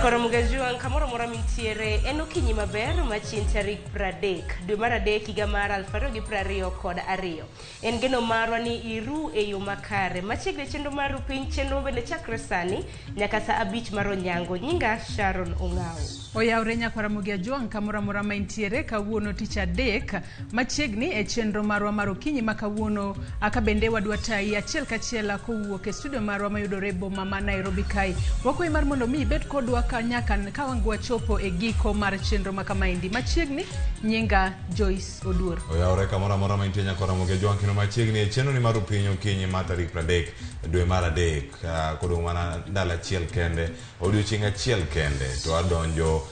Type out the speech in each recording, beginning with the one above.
Ramogi kamoro mora mintiere en okinyi maber machin tarik 30 dwe mar adek higa mar 2022. En geno marwa ni iru e yo makare machiegni chenro mar Ruu Piny chenro bende chakre sani nyaka saa 5 mar onyango. Nyinga Sharon Ongao. Oyawre Ramogi kamoro mora mintiere kawuono tich adek machiegni e chenro marwa mar okinyi makawuono aka bende wadwa tayi achiel kachiel kowuok e studio marwa mayudore boma ma Nairobi kai. Wakoi mar mondo mi bet kodwa nyaka ka wangwa chopo e giko mar chenro makamaindi machiegni. Nyinga Joyce Oduor. Oyawre kamoro mora mintiere nyaka Ramogi kino machiegni e chenro ni mar Ruu Piny okinyi ma tarik 30 dwe mar adek kodong' mana ndalo achiel kende odiochieng' achiel kende to adonjo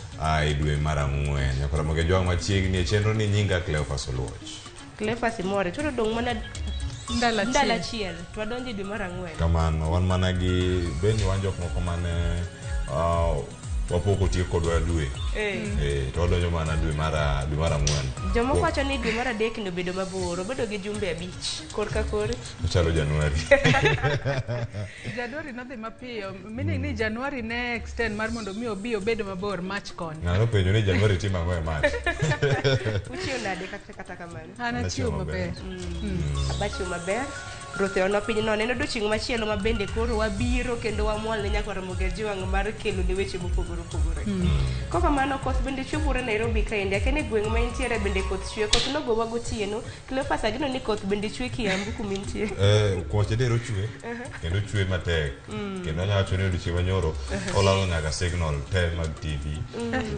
e dwe mar ang'wen. Nyaka Ramogi machiegni e chenro ni. Nyinga Cleophas Oluoch. Cleophas Imore to dong' mana ndalo achiel to adonjo e dwe mar ang'wen. Kamano wan mana gi bende wan jok moko mane wapoko tiyo kodwa dwe to wadonjo mana dwe mar ang'wen. Jomoko wacho ni dwe mar adek no bedo mabor, obedo gi jumbe 5 korka kore. Ochalo Januari. Januari nodhi mapiyo. Meaning ni Januari ne extend mar mondo mi obi obedo mabor March kon. Ng'ano penjo ni Januari timo ang'o e March. Uchiwo nade kata kamano? Ana chiwo maber. Abachiwo maber. Rothe ono piny no neno doching' machielo ma bende koro wabiro kendo wamwal ne nyaka Ramogi mar kelo ne weche mopogore opogore. Koko kamano koth bende chwe bure Nairobi kaendi akene gweng' ma intiere bende koth chwe koth no gowa gotieno. Cleophas agino ni koth bende chwe Kiambu kuma intie. Koth dero chwe kendo chwe matek kendo anyalo wacho ni odiochieng' manyoro olalo nyaka signal te mag TV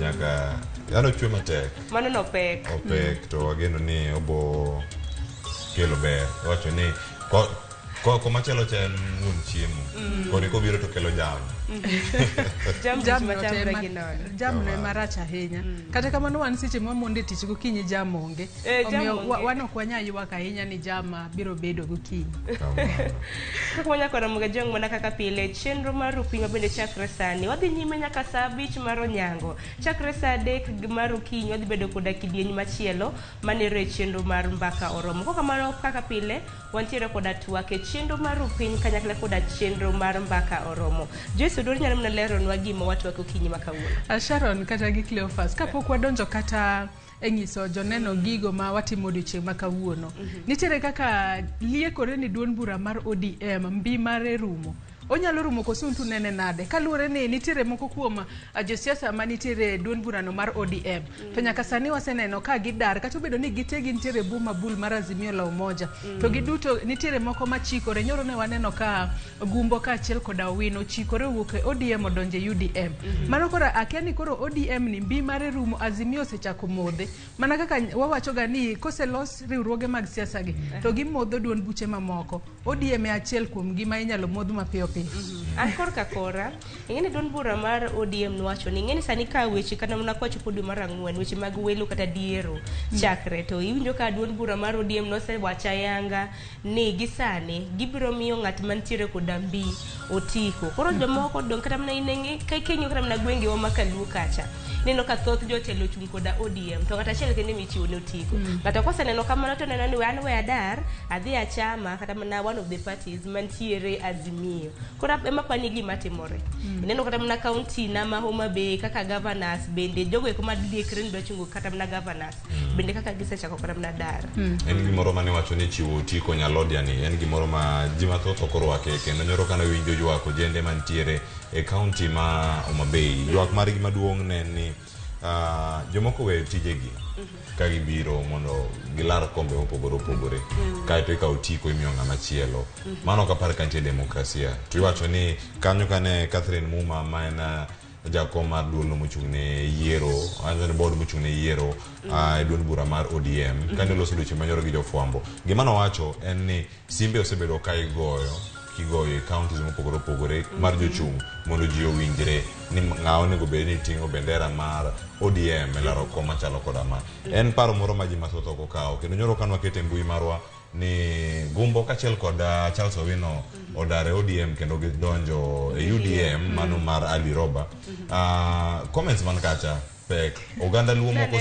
nyaka ano chwe matek. Mano no pek. Opek to ageno ni obo kelo ber. Wacho ni ko machielo cha en wuon chiemo koni kobiro to kelo jam. Jam no marach ahinya. Kata kamano wan seche mamonde tich gokinyi jam onge. Omiyo wan ok wanyal ywak ahinya ni jam biro bedo gokinyi. Kaka wanyako Ramogi mana kaka pile chenro mar Ruu Piny bende chakre sani wadhi nyime nyaka saa 5 mar onyango. Chakre saa 3 mar okinyi wadhi bedo koda kidieny machielo manero e chenro mar mbaka oromo. Kaka kamano kaka pile wantiere koda twak e chenro mar Ruu Piny kanyakla koda chenro mar mbaka oromo. Joyce Oduor nyalo mna lero nwa gima watwak okinyi makawuono. Sharon kata gi Cleophas kapok wadonjo kata enyiso joneno gigo ma watimo odiochieng' makawuono. Nitiere kaka liekore ni duond bura mar ODM mbi mare rumo. Onyalo rumo kosuntu nene nade kaluwore ni nitiere moko kuom josiasa ma nitiere duond burano mar ODM to nyaka sani waseneno ka gidar kata obedo ni gitegi nitiere buma bul mar Azimio la Umoja to giduto nitiere moko machikore. Nyoro ne waneno ka Gumbo ka achiel koda Owino chikore wuok e ODM odonje UDM. Mano kora akia ni koro ODM ni mbi mare rumo Azimio osechako modhe mana kaka wawacho ga ni koselos riwruoge mag siasa gi to gimodho duond buche mamoko. ODM e achiel kuom gima inyalo modh mapiyo piyo. An korka kora ing'eni duond bura mar ODM nwacho ni ing'eni sani ka weche kata mana kwachopo dwe mar ang'wen weche mag welo kata diero chakre to iwinjo ka duond bura mar ODM nosewacho ayanga ni gisani gibiro miyo ng'at mantiere koda mbi otiko. Koro jomoko dong kata mana inenge kenyo kata mana gwenge wa makaluo kacha neno ka thoth jotelo chung koda ODM to kata achiel kende michiwo ne otiko. Kata koseneno kamano to neno ni an we adar adhi achama kata mana one of the parties mantiere Azimio. Kora ema pani gima timore. Neno kata mana county na ma Homa Bay kaka governors bende jogo eko madliekre ndo chungo kata mana governors bende kaka gisechako kata mana dar. En gimoro mane wacho ni chiwo otiko nyalodia ni en gimoro ma jima thoth okorwake kendo nyoro kana winjo ywak ojende mantiere e county ma Homa Bay. Ywak mar gima duong' ne ni jomoko we tijegi ka gibiro mondo gilar kombe mopogore opogore kaeto ikawo otiko imiyo ng'ama chielo. Mano kapar ka nitie demokrasia. To iwacho ni kanyo kane Catherine Muma ma en jakom mar duolno mochung'ne yiero anzani board mochung'ne yiero e duond bura mar ODM kane loso odiochieng' manyoro gi jofwambo. Gima nowacho en ni simbe osebedo ka kigoyo e counties mopogore opogore mar jochung' mondo ji owinjre ni ng'awo nego bed ni ting'o bendera mar ODM e laro kom machalo koda ma. En paro moro ma ji mathoth ok okawo kendo nyoro kanwa kete mbui marwa ni Gumbo kachiel koda Charles Owino odare ODM kendo gidonjo e UDM mano mar Ali Roba. Comments man kacha pek oganda luo moko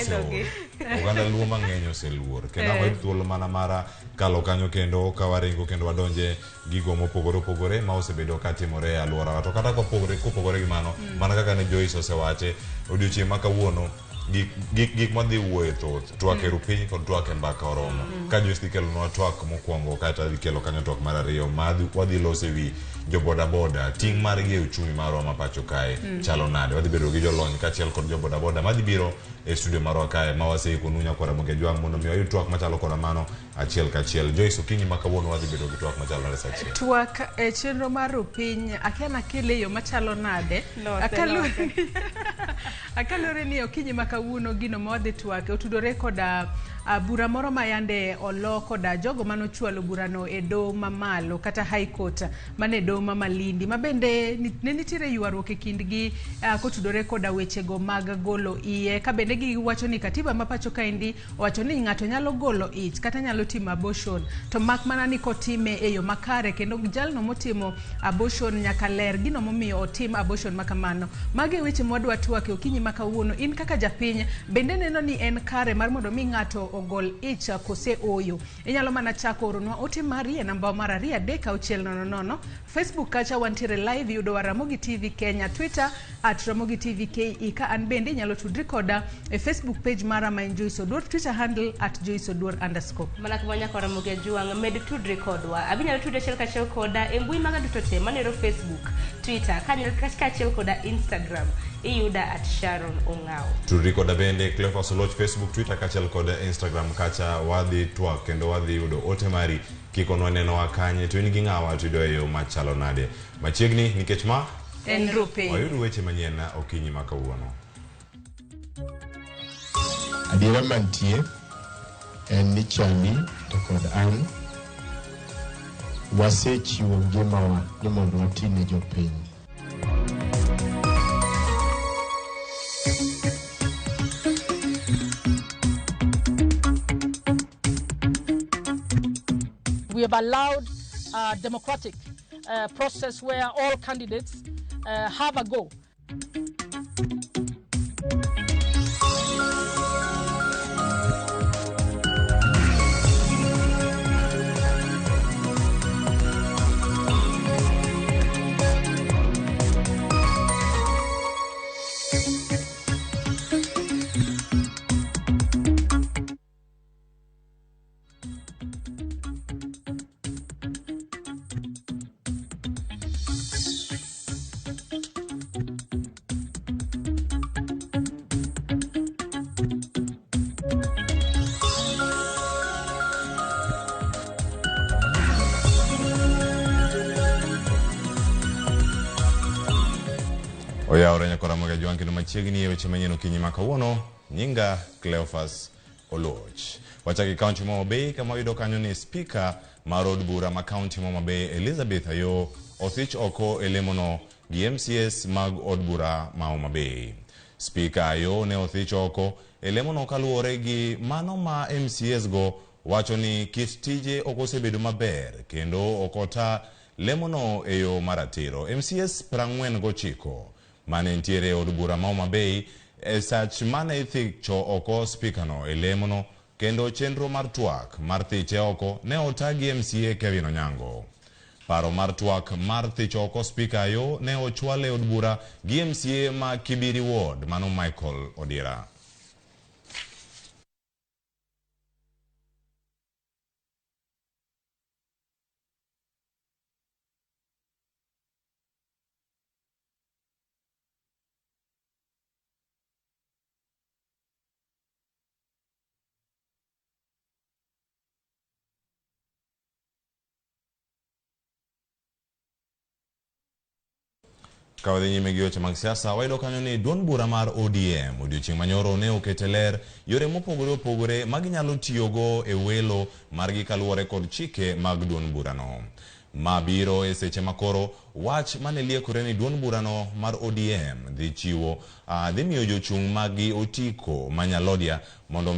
oganda luo mang'eny oseluor kendo wayud thuolo mana mara kalo kanyo kendo ka waringo kendo wadonje gigo mopogore opogore ma osebedo ka timore e alworawa to kata kopogore gi mano mana kaka ne Joyce osewache odiochieng' ma kawuono gik madhi wuoye thoth twak e Ruu Piny kod twak e mbaka oromo ka Joyce dhi kelonwa twak mokwongo kata dhi kelo kanyo twak mar ariyo ma wadhi loso ewi jo bodaboda ting' margi e uchumi marwa ma pacho kae chalo nade. Wadhi bedo gi jolony kaachiel kod jo bodaboda madhi biro e studio marwa kae ma waseikonu nyaka Ramogi Jwang' mondo mi wayud twak machalo koda mano achiel kachiel. Joyce, okinyi ma kawuono wadhi bedo gi twak machalo nade sachiel. Twak e chenro mar Ruu Piny akiana kele yo machalo nade. Akalore ni okinyi ma kawuono gino ma wadhi twak otudore koda bura moro ma yande olo koda jogo manochwalo burano e doho mamalo kata High Court mane doho ma Malindi ma bende ne nitiere ywaruok e kindgi kotudore koda wechego mag golo iye ka bende giwacho ni katiba ma pacho kaendi owacho ni ng'ato nyalo golo ich kata nyalo timo abortion to mak mana ni kotime e yo makare kendo jalno motimo abortion nyaka ler gino momiyo otim abortion makamano. Mage weche mwadwa twak e okinyi ma kawuono. In kaka japiny bende neno ni en kare mar mondo mi ng'ato ogol ich kose oyo? Inyalo mana chako oronwa ote mari e namba mar 2 Facebook kacha wantiere live yudo Ramogi TV Kenya, Twitter @Ramogi TV KE ka an bende inyalo tudri koda e Facebook page mara ma en Joyce Oduor, Twitter handle @JoyceOduor_. Mana kama nyaka Ramogi Jwang' med tudri kodwa abinyalo tudre achiel koda e mbui maga duto te manero Facebook, Twitter kaachiel koda Instagram iyuda @Sharon Ong'ao. Tudri koda bende Cleophas Oloch Facebook, Twitter kaachiel koda Instagram kacha wadhi twak kendo wadhi yudo ote mari kikonwa nenowa kanye to in gi ng'awa tudo e yo machalo nade machiegni nikech ma en Ruu Piny. wayud weche manyien na okinyi ma kawuono. Adiera mantie en ni chani to kod an wasechiwo ngimawa ni mondo watine jopiny. We have allowed a democratic process where all candidates have a go. Oyaore nyaka Ramogi Jwang' kendo machiegni e weche manyien okinyi ma kawuono. Nyinga Cleophas Oloch. Wachaki kaunti ma Homa Bay kama wayudo kanyo ni spika mar od bura ma kaunti ma Homa Bay Elizabeth Ayo othich oko e lemono gi MCS mag od bura ma Homa Bay. Spika Ayo ne othich oko e lemono kaluwore gi mano ma MCS go wacho ni kit tije ok osebedo maber kendo okota lemono e yo maratiro. MCS 49 mane ntiere e od bura ma Homa Bay e sach mane ithicho oko spika no e lemono kendo chenro mar twak mar thiche oko ne otagi MCA Kevin Onyango. Paro mar twak mar thicho oko spika Ayo ne ochwale od bura gi MCA ma Kibiri Ward mano Michael Odira. Kawadhi nyime gi weche mag siasa, wayudo kanyo ni duond bura mar ODM odiochieng' manyoro ne okete ler yore mopogore opogore maginyalo tiyogo e welo margi kaluwore kod chike mag duond burano. Ma biro e seche makoro wach mane liekore ni duond burano mar ODM dhi miyo jochung' magi otiko manyalodia mondo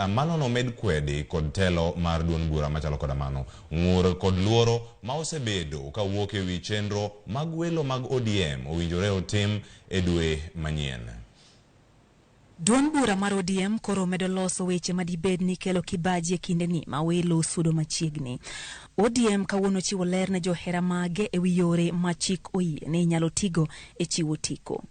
mano med kwedi kod telo mar duond bura machalo koda mano. Ng'ur kod luoro ma osebedo ka wuok e wi chenro mag welo mag ODM owinjore otim e dwe manyien. Duond bura mar ODM koro medo loso weche madibed ni kelo kibaji e kinde ni ma welo sudo machiegni. ODM kawuono chiwo ler ne johera mage e wi yore ma chik oyie ne inyalo tigo e chiwo tiko.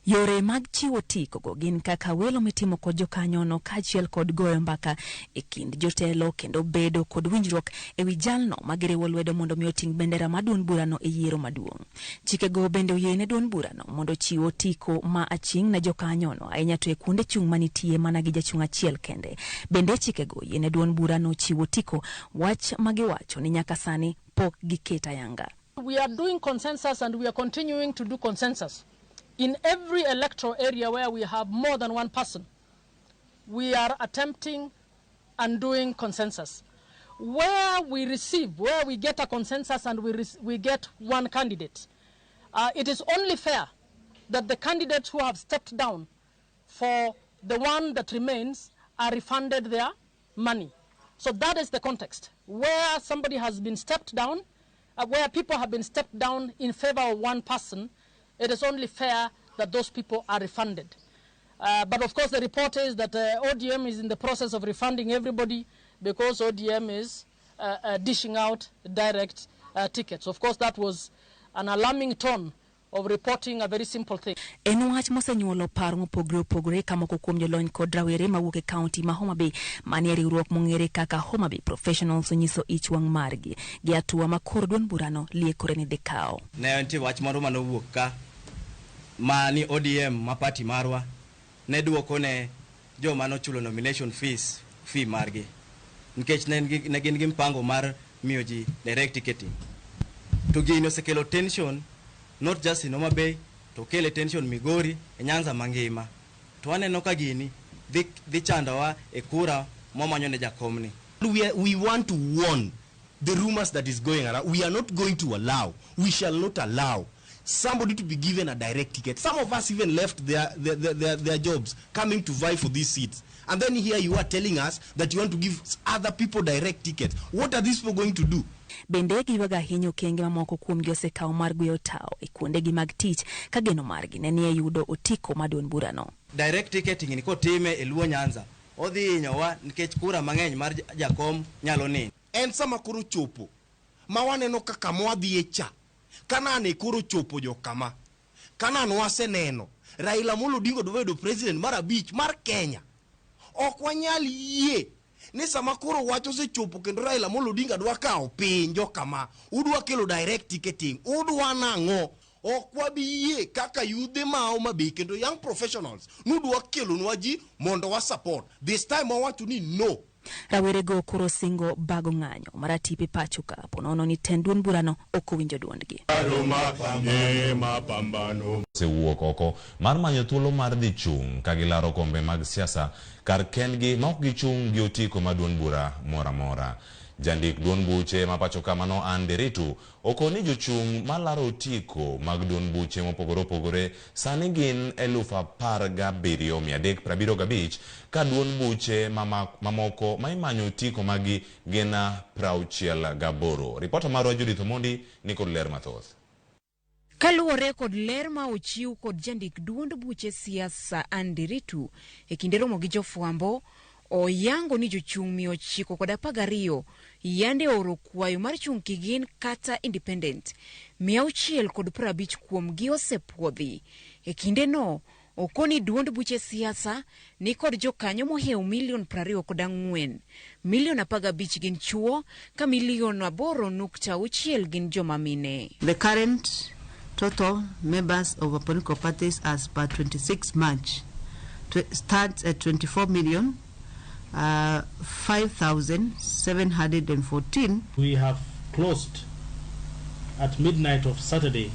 Yore mag chiwo tiko go gin kaka welo mitimo kod jokanyono kaachiel kod goyo mbaka e kind jotelo kendo bedo kod winjruok e wi jalno magiriwo lwedo mondo mi oting' bendera ma duond burano e yiero maduong'. Chikego bende oyiene duond burano mondo chiwo tiko ma aching' ne jokanyono ahinya to e kuonde chung' manitie mana gi jachung' achiel kende. Bende chikego oyiene duond burano chiwo tiko wach magiwacho ni nyaka sani pok giketa yanga. We are doing consensus and we are continuing to do consensus. In every electoral area where we have more than one person, we are attempting and doing consensus. Where we get a consensus and we get one candidate, it is only fair that the candidates who have stepped down for the one that remains are refunded their money. So that is the context. Where somebody has been stepped down, where people have been stepped down in favor of one person, it is only fair that those people are refunded. But of course the report is that ODM is in the process of refunding everybody because ODM is dishing out direct tickets. Of course that was an alarming tone of reporting a very simple thing. En wach mosenyuolo paro mopogore kamoko kuom jolony kod rawere mawuok e kaunti ma Homa Bay manie riwruok mong'ere kaka Homa Bay Professionals onyiso ich wang' margi gi atua ma koro duond burano liekore ni dhikawo. Ne nitie wach moro manowuok ka mani ODM ma party marwa ne duoko ne joma nochulo nomination fee margi nikech ne gin gi mpango mar miyo ji direct ticketing. To gino osekelo tension not just in Homa Bay, to kele tension Migori e Nyanza mangima. To aneno ka gini dhi chandowa e kura momanyo ne jakomni. We want to warn the rumors that is going around. We are not going to allow, we shall not allow somebody to be given a direct ticket. Some of us even left their jobs coming to vie for these seats. And then here you are telling us that you want to give other people direct tickets. What are these people going to do? Bende giwaga hinyo kenge mamoko kuom josekawo mar gweyo tao e kuondegi mag tich ka geno margi ne nie yudo otiko ma duond burano. Direct ticketing ni kotime e Luo Nyanza odhi hinyowa nikech kura mang'eny mar jakom nyalo ni. En sama koro chopo ma waneno kaka mwadhi e cha kana ne koro chopo jo kama kana no waseneno Raila Amolo Odinga dobedo president mar abich mar Kenya. Ok wanyal yie ni sama koro wacho se chopo kendo Raila Amolo Odinga dwa kawo pinjo kama udwa kelo direct ticketing udwa nang'o. Ok wabiyie kaka yudhe ma Homa Bay kendo young professionals nudwa kelo nwa ji mondo wa support. This time wawacho ni no. Rawere go koro singo bago ng'anyo maratipi pachuka ponono ni ten duond burano ok owinjo duondgi. Se wuok oko mar manyo thuolo mar dhi chung' ka gilaro kombe mag siasa kar kendgi ma ok gichung' gi otiko ma duond bura mora mora. Jandik duond buche ma pacho kamano Anderitu okoni jochung' malaro otiko mag duond buche mopogore opogore sani gin 17,375 ka duond buche mamoko ma imanyo otiko magi gin 68. Ripota marwa Judith Omondi ni kod ler mathoth. Kaluwore kod ler ma ochiw kod jandik duond buche siasa Anderitu e kinde romo gi jofwambo oyango ni jochung' 912 yande oro kwayo mar chung' kigin kata independent 650 kuomgi osepuodhi. E kinde no okoni duond buche siasa ni kod jokanyo mohew 24,000,000, 15,000,000 gin chuo ka 8.6 gin joma mine. The current total members of political parties as per 26 March starts at 24,5,714. We have closed at midnight of Saturday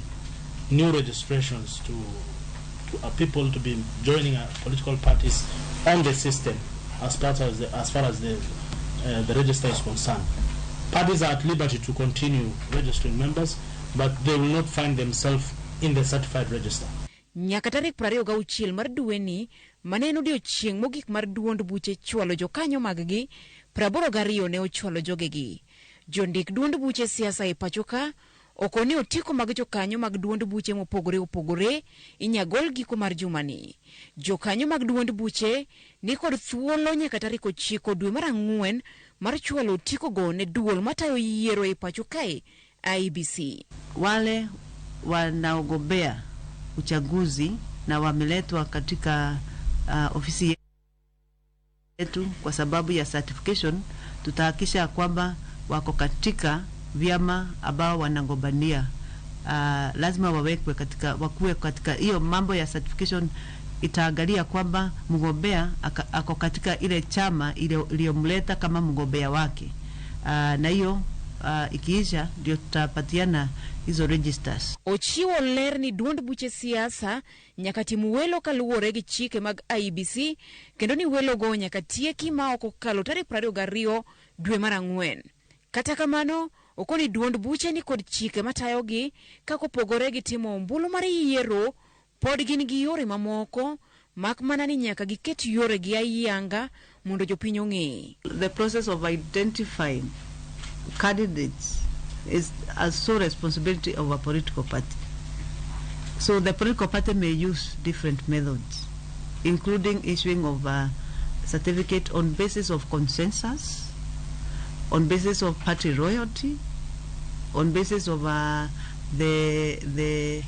new registrations to people to be joining political parties on the system as far as the register is concerned. Parties are at liberty to continue registering members, but they will not find themselves in the certified register. Nyaka tarik 26 mar dwe ni maneno odiochieng' mogik mar duond buche chwalo jokanyo mag-gi 82 ne ochwalo jogegi. Jondik duond buche siasa e pachoka okoni otiko mag jokanyo mag duond buche mopogore opogore inyagol giko mar jumani. Jokanyo mag duond buche ni kod thuolo nyaka tarik 9 dwe mar Ang'wen mar chwalo otiko go ne duol matayo yiero e pacho kae IEBC. Wale wanaogombea uchaguzi na wameletwa katika ofisi yetu kwa sababu ya certification, tutahakisha kwamba wako katika vyama ambao wanagombania. Lazima wakuwe katika hiyo mambo ya certification. Itaangalia kwamba mgombea ako katika ile chama iliyomleta kama mgombea wake, na hiyo ikiisha ndio tutapatiana hizo registers. Ochiwo ler ni duond buche siasa nyaka tim welo kaluwore gi chike mag IEBC, kendo ni welo go nyaka tieki ma ok okalo tarik 22 dwe mar Ang'wen. Kata kamano, okoni duond buche ni kod chike matayogi kako pogore gi timo ombulu mar yiero, pod gin gi yore mamoko mak mana ni nyaka giket yore gi ayanga mondo jopiny ong'e. The process of identifying candidates is a sole responsibility of a political party. So the political party may use different methods, including issuing of a certificate on basis of consensus, on basis of party royalty, on basis of the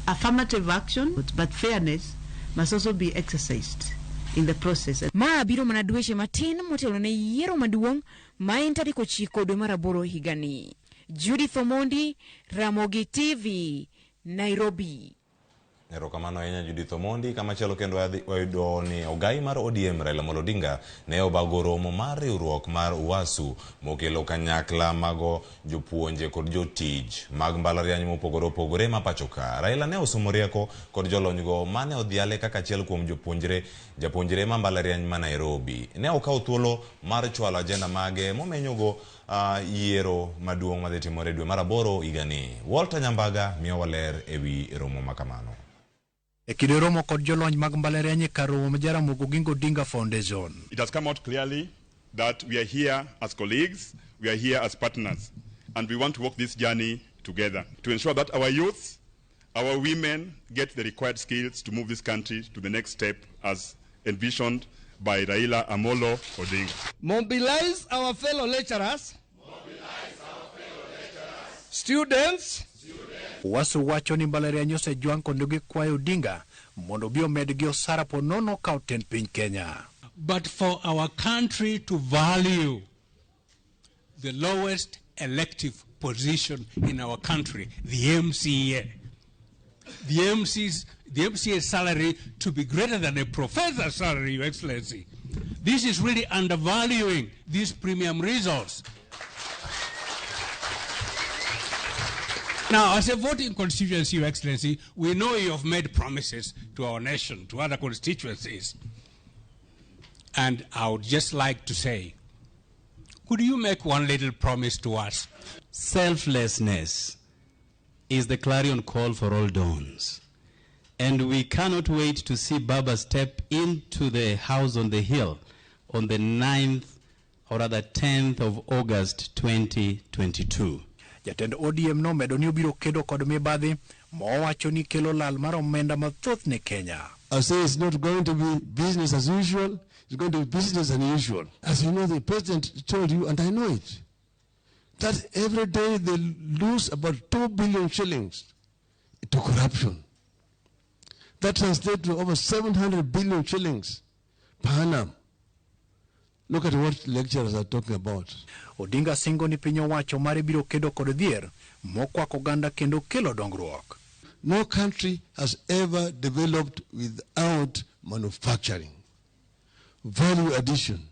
affirmative action, but fairness must also be exercised in the process. Ma biro mana dweche matin motelo ne yiero maduong' ma en tarik 9 dwe mar 8 higani. Judith Omondi, Ramogi TV, Nairobi. Erokamano ahinya Judith Omondi. Kama chalo kendo wayudo ni ogai mar ODM Raila Amolo Odinga ne obago romo mar riwruok mar UASU mokelo kanyakla mago jopuonje kod jotich mag mbalariany mopogore opogore ma pacho ka. Raila ne osomo rieko kod jolonygo mane odhiale kaka achiel kuom japuonjre ma mbalariany ma Nairobi. Ne okawo thuolo mar chwalo ajenda mage momenyogo yiero maduong' madhi timore dwe mar 8 higani. Walter Nyambaga miyo waler ewi romo makamano. E kinde romo kod jolony mag mbalariany kar romo ma Ramogi Odinga Foundation. It has come out clearly that we are here as colleagues, we are here as partners, and we want to walk this journey together to ensure that our youth, our women get the required skills to move this country to the next step as envisioned by Raila Amolo Odinga. Mobilize our fellow lecturers, students. UASU wacho ni mbalariany osejwang' kondo gikwayo Odinga mondo bi omed gi osara ponono ka otend piny Kenya. But for our country to value the lowest elective position in our country, the MCA, the MCA's salary to be greater than a professor's salary, Your Excellency, this is really undervaluing this premium resource. Now, as a voting constituency, Your Excellency, we know you have made promises to our nation, to other constituencies. And I would just like to say, could you make one little promise to us? Selflessness is the clarion call for all dawns. And we cannot wait to see Baba step into the house on the hill on the 9th, or rather 10th of August 2022. Jatend ODM no medo ni obiro kedo kod mibadhi mowacho ni kelo lal mar omenda mathoth ne Kenya. I say it's not going to be business as usual, it's going to be business as unusual. As you know, the president told you, and I know it, that every day they lose about 2 billion shillings to corruption. That translates to over 700 billion shillings per annum. Look at what lecturers are talking about. Odinga singo ni piny owacho mare biro kedo kod dhier mokwako oganda kendo kelo dongruok. No country has ever developed without manufacturing. Value addition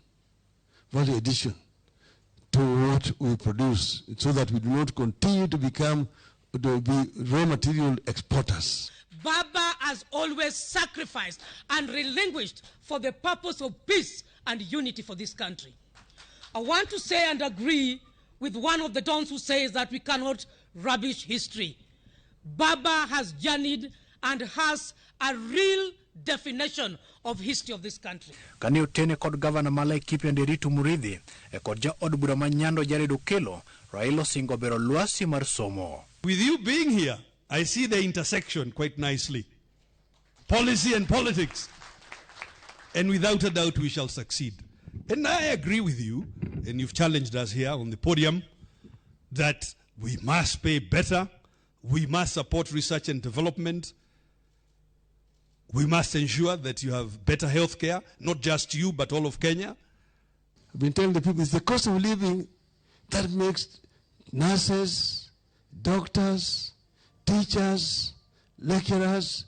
to what we produce, so that we do not continue to be raw material exporters. Baba has always sacrificed and relinquished for the purpose of peace and unity for this country. I want to say and agree with one of the dons who says that we cannot rubbish history. Baba has journeyed and has a real definition of history of this country. Kani otene kod Governor Malay Kipi Nderitu Muridhi kod ja od bura manyando Jared Okelo, Raila Singo bero luasi mar somo. With you being here, I see the intersection quite nicely. Policy and politics. And without a doubt, we shall succeed. And I agree with you, and you've challenged us here on the podium, that we must pay better, we must support research and development, we must ensure that you have better health care, not just you, but all of Kenya. I've been telling the people it's the cost of living that makes nurses, doctors, teachers, lecturers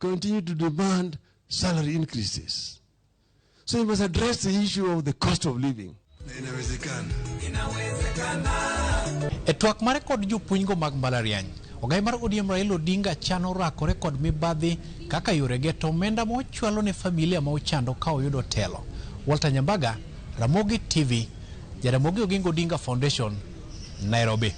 continue to demand salary increases. So you must address the issue of the cost of living. E twak mare kod jopuonjgo mag mbalariany, ogai mar ODM Raila Odinga chano rakore kod mibadhi kaka yore geto omenda mochwalo ne familia ma ochando ka oyudo telo. Walter Nyambaga, Ramogi TV, Jaramogi Oginga Odinga Foundation, Nairobi.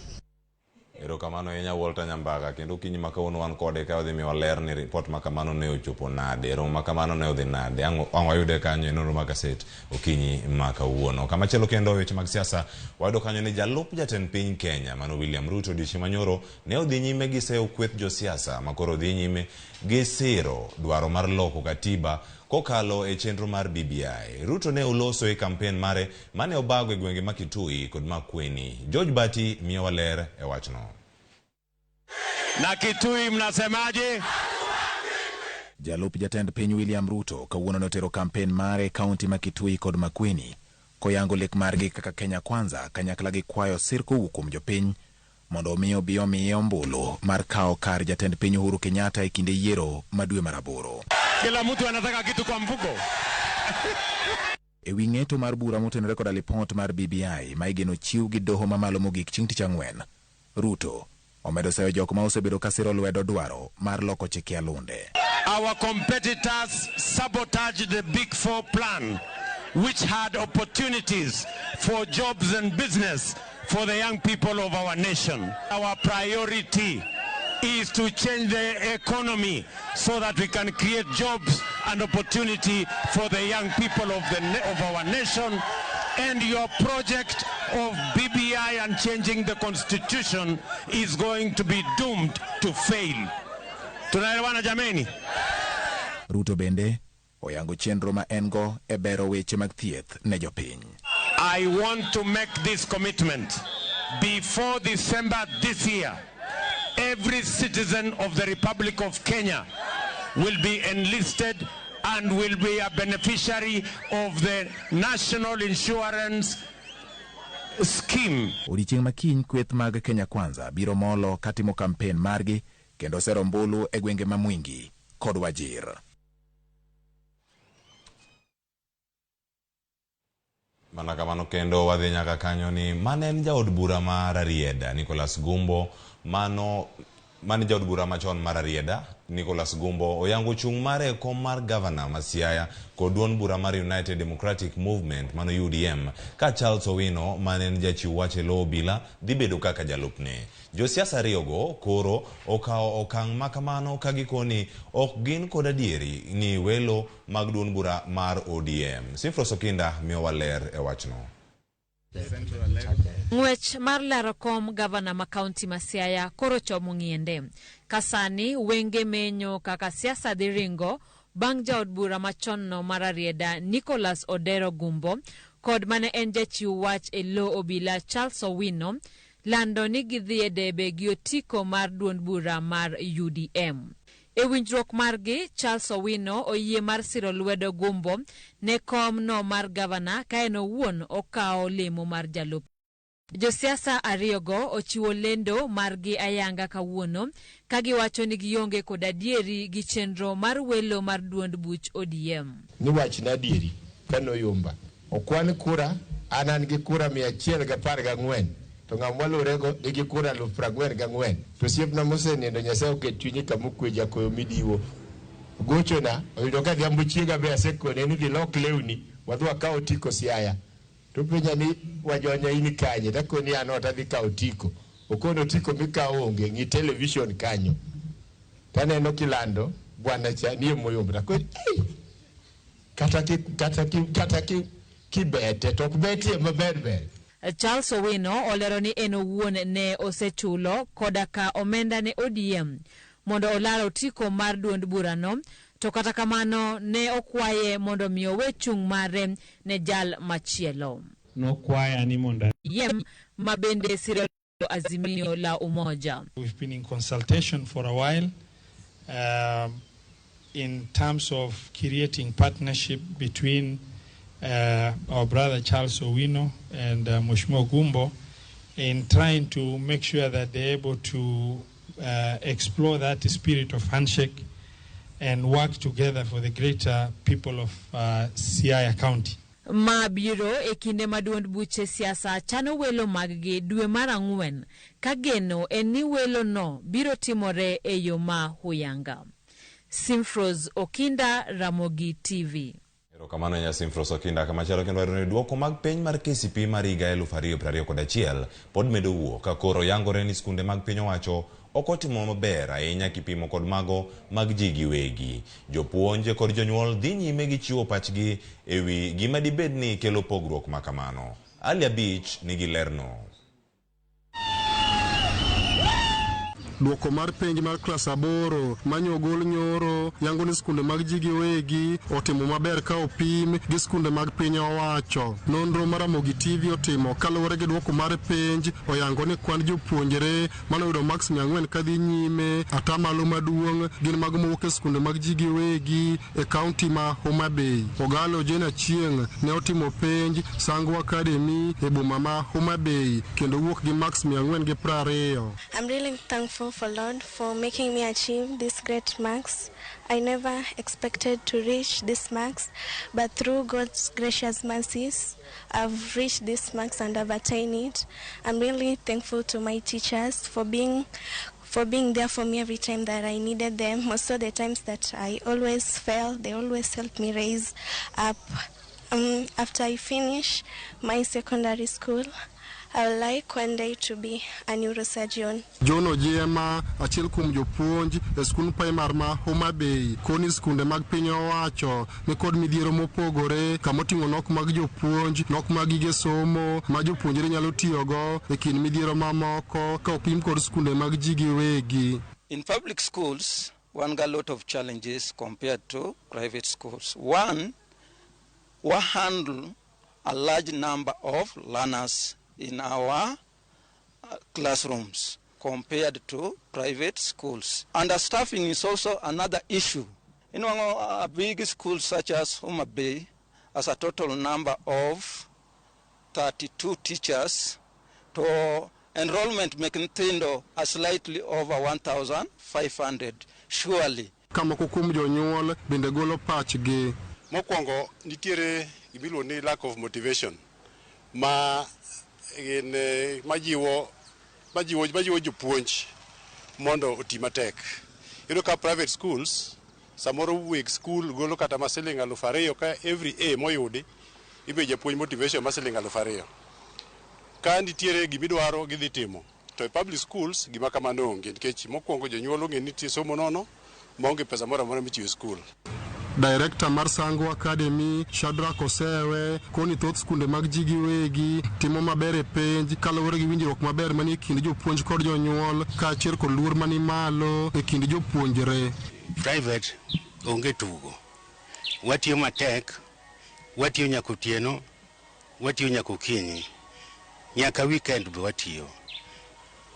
Erokamano enya Walter Nyambaga, kendo kinyi makawuono wan kode ka odhi miwa ler ni report makamano ne ochopo nade, romo makamano ne odhi nade, ang' wayude kanyo e nonro mag gaset okinyi makawuono. Kamachielo kendo weche mag siasa wayudo kanyo ni jalup jatend piny Kenya mano William Ruto odiochieng' manyoro ne odhi nyime gi seyo kweth josiasa makoro odhi nyime gi siro dwaro mar loko katiba kokalo e chenro mar BBI. Ruto ne uloso e kampen mare mane obago e gwenge ma Kitui kod Makueni. George Bati miyo waler e wachno. Na Kitui mnasemaje? Jalup jatend piny William Ruto kawuono notero kampen mare kaunti ma Kitui kod Makueni koyango lek margi kaka Kenya Kwanza kanyakla gi kwayo sir kowuok kuom jopiny mondo omiyo bi omiye ombulu mar kawo kar jatend piny Uhuru Kenyatta e kinde yiero ma dwe mar aboro. Kila mtu anataka kitu kwa mfuko. E wi ng'eto mar bura motenore kod lipot mar BBI ma igeno chiw gi doho mamalo mogik chieng' tich ang'wen, Ruto omedo seyo jok ma osebedo ka siro lwedo dwaro mar loko chike alunde. Our competitors sabotaged the Big Four plan, which had opportunities for jobs and business for the young people of our nation. Our priority is to change the economy so that we can create jobs and opportunity for the young people of our nation. And your project of BBI and changing the constitution is going to be doomed to fail. Tunaelewana jameni? Ruto bende oyango chenro ma engo e bero weche mag thieth ne jopiny. I want to make this commitment before December this year. Every citizen of the Republic of Kenya will be enlisted and will be a beneficiary of the National Insurance Scheme. Odiochieng' makiny kweth mag Kenya Kwanza biro molo katimo kampen margi kendo sero mbulu e gwenge ma Mwingi kod Wajir. Mana kamano kendo wadhi nyaka kanyo ni manen jaod bura mar Arieda Nicholas Gumbo mane jaod bura machon mar Arieda Nicholas Gumbo oyango chung' mare kom mar governor ma Siaya kod duond bura mar United Democratic Movement mano UDM ka Charles Owino manen jachiw wach e lo obila dhi bedo kaka jalupne. Josiasa ariyogo koro okawo okang' makamano ka gikoni ok gin kod adieri ni welo mag duond bura mar ODM. Sifro Sokinda miyo waler e wachno. Ng'wech mar lero kom gavana ma kaunti ma Siaya koro chomo ng'iende. Kasani wenge menyo kaka siasa dhi ringo bang' jaod bura machonno mar Arieda Nicholas Odero Gumbo kod mane en jachiw wach e lo obila Charles Owino lando ni gidhi e debe gi otiko mar duond bura mar UDM. E winjruok margi, Charles Owino oyie mar siro lwedo Gumbo ne kom no mar gavana ka en owuon okawo lemo mar jalup. Josiasa ariyogo ochiwo lendo margi ayanga kawuono ka giwacho ni gionge kod adieri gi chenro mar welo mar duond buch ODM. Ni wach na adieri kano yomba okwan kura anan gi kura 114 to ng'amwalorego nigi kura 44,000 to siepna mosenindo Nyasaye oket chunye kamukwe jakoyo midiwo gochona oyudo ka dhiambo chiega be asekone ni dhi lok lewni wadhi wakawo tiko Siaya to penja ni wajonya ini kanye takoni anota dhi kawo tiko okono tiko mikawo onge ng'i television kanyo taneno kilando bwana cha nie moyomra ko kata kibete to kubete maber. Charles Owino olero ni en owuon ne osechulo kodaka omenda ne ODM mondo olalo otiko mar duond burano, to kata kamano ne okwaye mondo miyo we chung' mare ne jal machielo. Nokwaya ni mondo mabende siro azimio la umoja. We've been in consultation for a while in terms of creating partnership between our brother Charles Owino and Mheshimiwa Gumbo in trying to make sure that they're able to explore that spirit of handshake and work together for the greater people of Siaya County. Mabiro e kinde maduond buche siasa chano welo maggi dwe mar 4 ka geno en ni welo no biro timore e yo ma huyanga. Simfros Okinda, Ramogi TV. Kamano nya Simfros Okinda kamachalo kendo ne duoko mag piny mar KCP mar higa 2021 pod medo wuok ka koro yangore ni skunde mag piny owacho okotimo maber ahinya kipimo kod mago mag ji giwegi. Jopuonje kod jonyuol dhi nyime gi chiwo pachgi ewi gima dibed ni kelo pogruok makamano. Alia Beach nigi lerno. Duoko mar penj mar klas 8 manyogol nyoro yango ni skunde mag ji giwegi otimo maber ka opim gi skunde mag piny owacho. Nonro mar Ramogi TV otimo kaluwore gi duoko mar penj oyango ni kwan jopuonjre manoyudo max 400 kadhi nyime atamalo maduong' gin mag mowuok e skunde mag ji giwegi e kaunti ma Homa Bay. Ogalo Jena Chieng ne otimo penj Sango Academy e boma ma Homa Bay kendo wuok gi max 420. I'm really thankful for Lord for making me achieve this great marks. I never expected to reach this marks, but through God's gracious mercies, I've reached this marks and I've attained it. I'm really thankful to my teachers for being there for me every time that I needed them. Most of the times that I always fail, they always help me raise up. After I finish my secondary school, I would like one day to be a neurosurgeon. Jono Jema, achiel kuom jopuonj e skul primar ma Homa Bay, koni skunde mag piny owacho ni kod midhiero mopogore kamoting'o nok mag jopuonj, nok mag gige somo ma jopuonjre nyalo tiyogo e kind midhiero mamoko ka opim kod skunde mag ji giwegi. In public schools, one got a lot of challenges compared to private schools. One, we handle a large number of learners in our classrooms compared to private schools. Understaffing is also another issue. In a big school such as Homa Bay has a total number of 32 teachers to enrollment making tindo a slightly over 1,500 surely. Kama kukum jonyuol bende golo pachgi. Mokwongo nitiere gimiluongo ni lack of motivation majiwo jopuonj mondo oti matek. Iyudo ka private schools samoro weg school golo kata ma siling 2,000 ka every A moyudi ibe japuonj motivation ma siling 2,000. Ka nitiere gimidwaro gidhi timo to e public schools gima kamano onge nikech mokwongo jonyuol onge nitie somo nono maonge pesa moro amora michiwo e school. Director mar Sango Academy Shadrack Osewe koni thoth skunde mag ji giwegi timo maber e penj kaluwore gi winjruok maber manie kind jopuonj kod jonyuol kaachiel kod luor mani malo e kind jopuonjre. Private onge tugo, watiyo matek, watiyo nyaka otieno, watiyo nyaka okinyi, nyaka weekend be watiyo.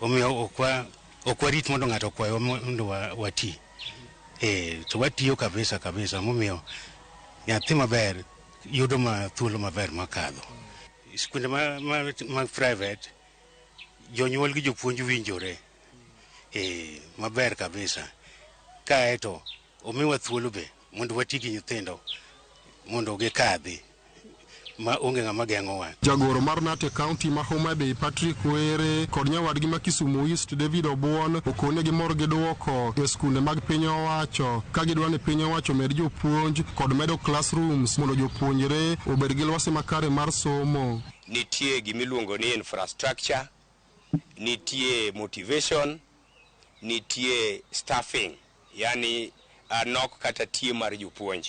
Omiyo ok warit mondo ng'ato okwayo mondo wati. To watiyo kabisa momiyo nyathi maber yudo thuolo maber makadho. Skunde mag private jonyuol gi jopuonj winjore maber kabisa. Kaeto omiwa thuolo be mondo wati gi nyithindo mondo gikadhi ma onge ng'ama geng'owa. Jagoro mar Nate County ma Homa Bay Patrick Were kod nyawadgi ma Kisumu East David Obuon okone gi mor gi duoko e skunde mag piny owacho ka gidwa ni piny owacho med jopuonj kod medo classrooms mondo jopuonjre obed gi lwasi makare mar somo. Nitie gimiluongo ni infrastructure, nitie motivation, nitie staffing, yani nok kata tiyo mar jopuonj.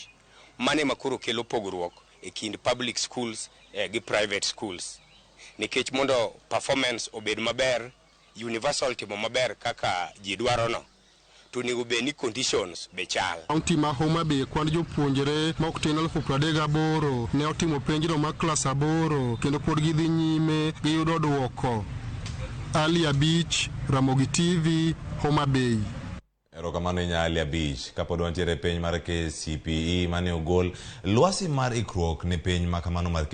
Mane makoro kelo pogruok e kind public schools gi private schools. Nikech mondo performance obed maber, universal timo maber kaka ji dwaro no, to nego be ni conditions be chal. Kaunti ma Homa Bay kwan jopuonjre ma ok tin 38,000 ne otimo penjno mar klas 8 kendo pod gidhi nyime gi yudo duoko. Ali Abich, Ramogi TV, Homa Bay. Erokamano Ali Abich. Kapod wantiere piny mar KCPE mane ogol lwasi mar ikruok ne piny makamano mar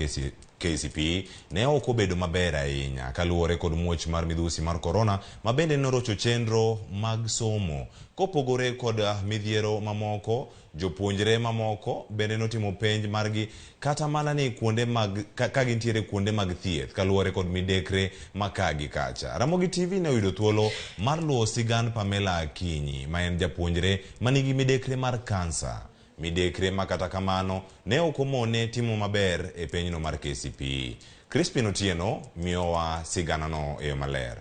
KCPE ne ok obedo maber ahinya kaluwore kod muoch mar midhusi mar corona ma bende norocho chenro mag somo. Kopogore kod midhiero mamoko, jopuonjre mamoko bende notimo penj margi kata mana ni kuonde mag ka gintiere kuonde mag thieth kaluwore kod midekre makagi kacha. Ramogi TV ne oyudo thuolo mar luwo sigand Pamela Akinyi ma en japuonjre manigi midekre mar kansa. Midekre makata kamano ne okomone timo maber e penyno mar KCPE. Crispin Otieno miyowa siganano e maler.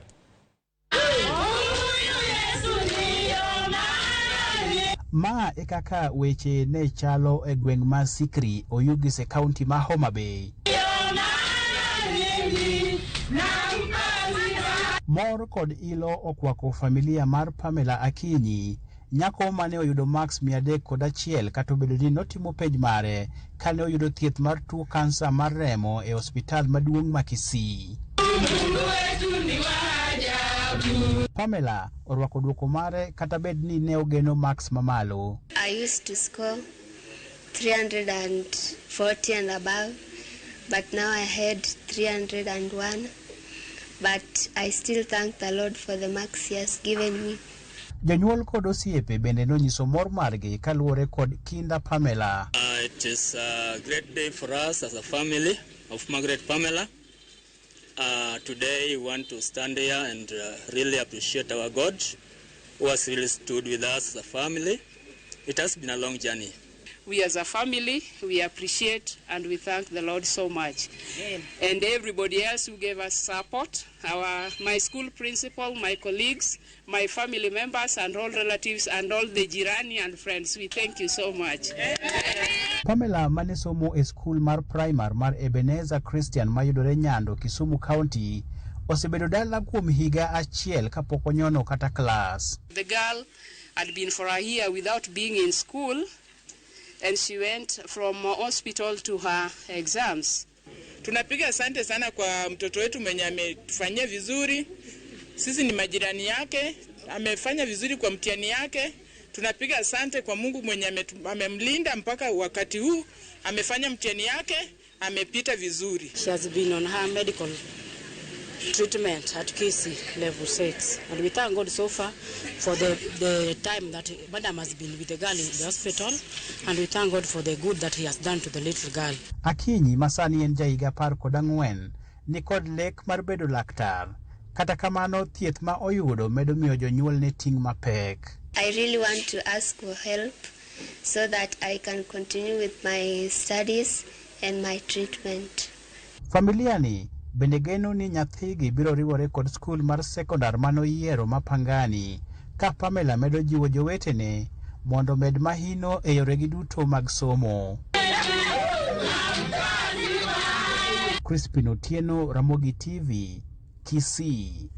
Ma e kaka weche ne chalo e gweng' ma Sikri Oyugis e kaunti ma Homa Bay. Mor kod ilo okwako familia mar Pamela Akinyi, nyako mane oyudo max 301 kata obedo ni notimo penj mare kane oyudo thieth mar tuo kansa mar remo e osiptal maduong' ma Kisii. Pamela orwako duoko mare kata bed ni ne ogeno max mamalo. I used to score 340 and above, but now I had 301. But I still thank the Lord for the marks he has given me. Jonyuol kod osiepe bende nonyiso mor margi kaluwore kod kinda Pamela. It is a great day for us as a family of Margaret Pamela. Today we want to stand here and really appreciate our God who has really stood with us as a family. It has been a long journey. We as a family, we appreciate and we thank the Lord so much. And everybody else who gave us support, my school principal, my colleagues, my family members and all relatives and all the jirani and friends, we thank you so much. Pamela mane somo e school mar primar mar Ebenezer Christian mayudore Nyando, Kisumu County, osebedo dala kuom higa achiel kapok onyono kata class. The girl had been for a year without being in school, and she went from hospital to her exams. Tunapiga asante sana kwa mtoto wetu mwenye ametufanyia vizuri. Sisi ni majirani yake, amefanya vizuri kwa mtihani yake. Tunapiga asante kwa Mungu mwenye amemlinda mpaka wakati huu, amefanya mtihani yake, amepita vizuri. She has been on her medical treatment at KC level 6, and we thank God so far for the time that Madam has been with the girl in the hospital, and we thank God for the good that he has done to the little girl. Akinyi masani en jahiga 14 ni kod lek mar bedo laktar, kata kamano thieth ma oyudo medo miyo jonyuol ne ting' mapek. I really want to ask for help so that I can continue with my studies and my treatment. Familia ni bende geno ni nyathigi biro riwore kod skul mar sekondar manoyiero mapangani ka Pamela medo jiwo jowetene mondo med mahino e yoregi duto mag somo. Crispin Otieno, Ramogi TV, Kisii.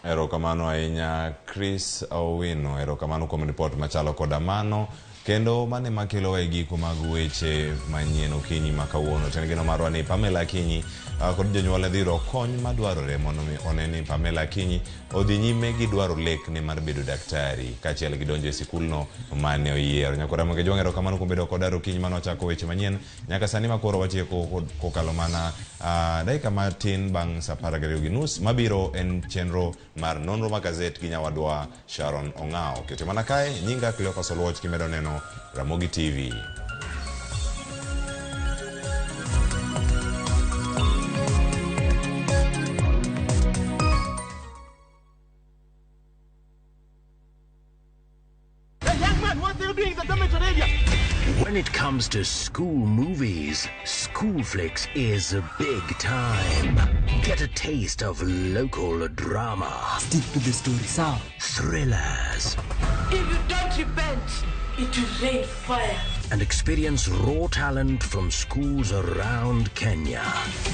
Erokamano ahinya Chris Owino, erokamano kuom report machalo koda mano. Kendo mane makelo wa giko mag weche manyien okinyi makawuono. Ten geno marwa ni Pamela Akinyi kod jonyuol dhiro kony madwarore mondo oneni Pamela Akinyi odhi nyime gi dwaro lekne mar bedo daktari kaachiel gi donjo e sikulno mane oyiero. Nyakora moge jwang'ero kamano kuom bedo kodaro Akinyi mane ochako weche manyien nyaka sani makoro watieko kokalo mana dakika matin bang' saa 12:30 mabiro en chenro mar nonro mag gaset gi nyawadwa Sharon Ong'ao. Kete mana kae nyinga Cleophas Oluoch kimedo neno Ramogi TV. When it comes to school movies, School Flicks is big time. Get a taste of local drama. Stick to the story, sir. Thrillers. If you don't repent, it will rain fire. And experience raw talent from schools around Kenya.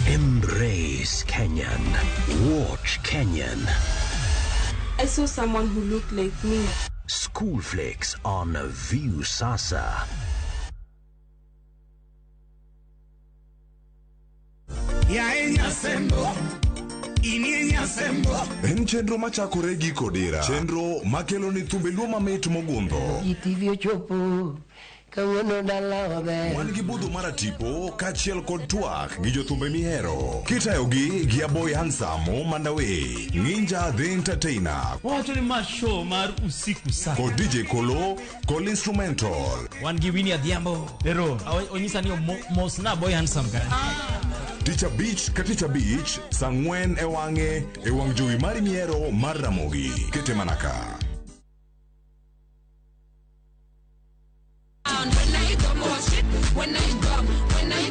Embrace Kenyan. Watch Kenyan. I saw someone who looked like me. School Flicks on View Sasa. En chenro machakore gi kodira. Chenro makelo ni thumbe luo mamit mogundho. Itivyo chopo. Wan gi budho mar tipo kaachiel kod twak gi jothumbe mihero. Kitayogi gi Aboy Handsome Mandawe, Ninja the Entertainer. Wacho ni ma show mar usiku sana. Kod DJ Kolo, kod instrumental. Wan gi Winnie Adhiambo. Pero onyisa ni mos na Aboy Handsome kan. Ticha Beach ka Ticha Beach, sangwen e wang jowi mari mihero mar Ramogi. Kete manaka.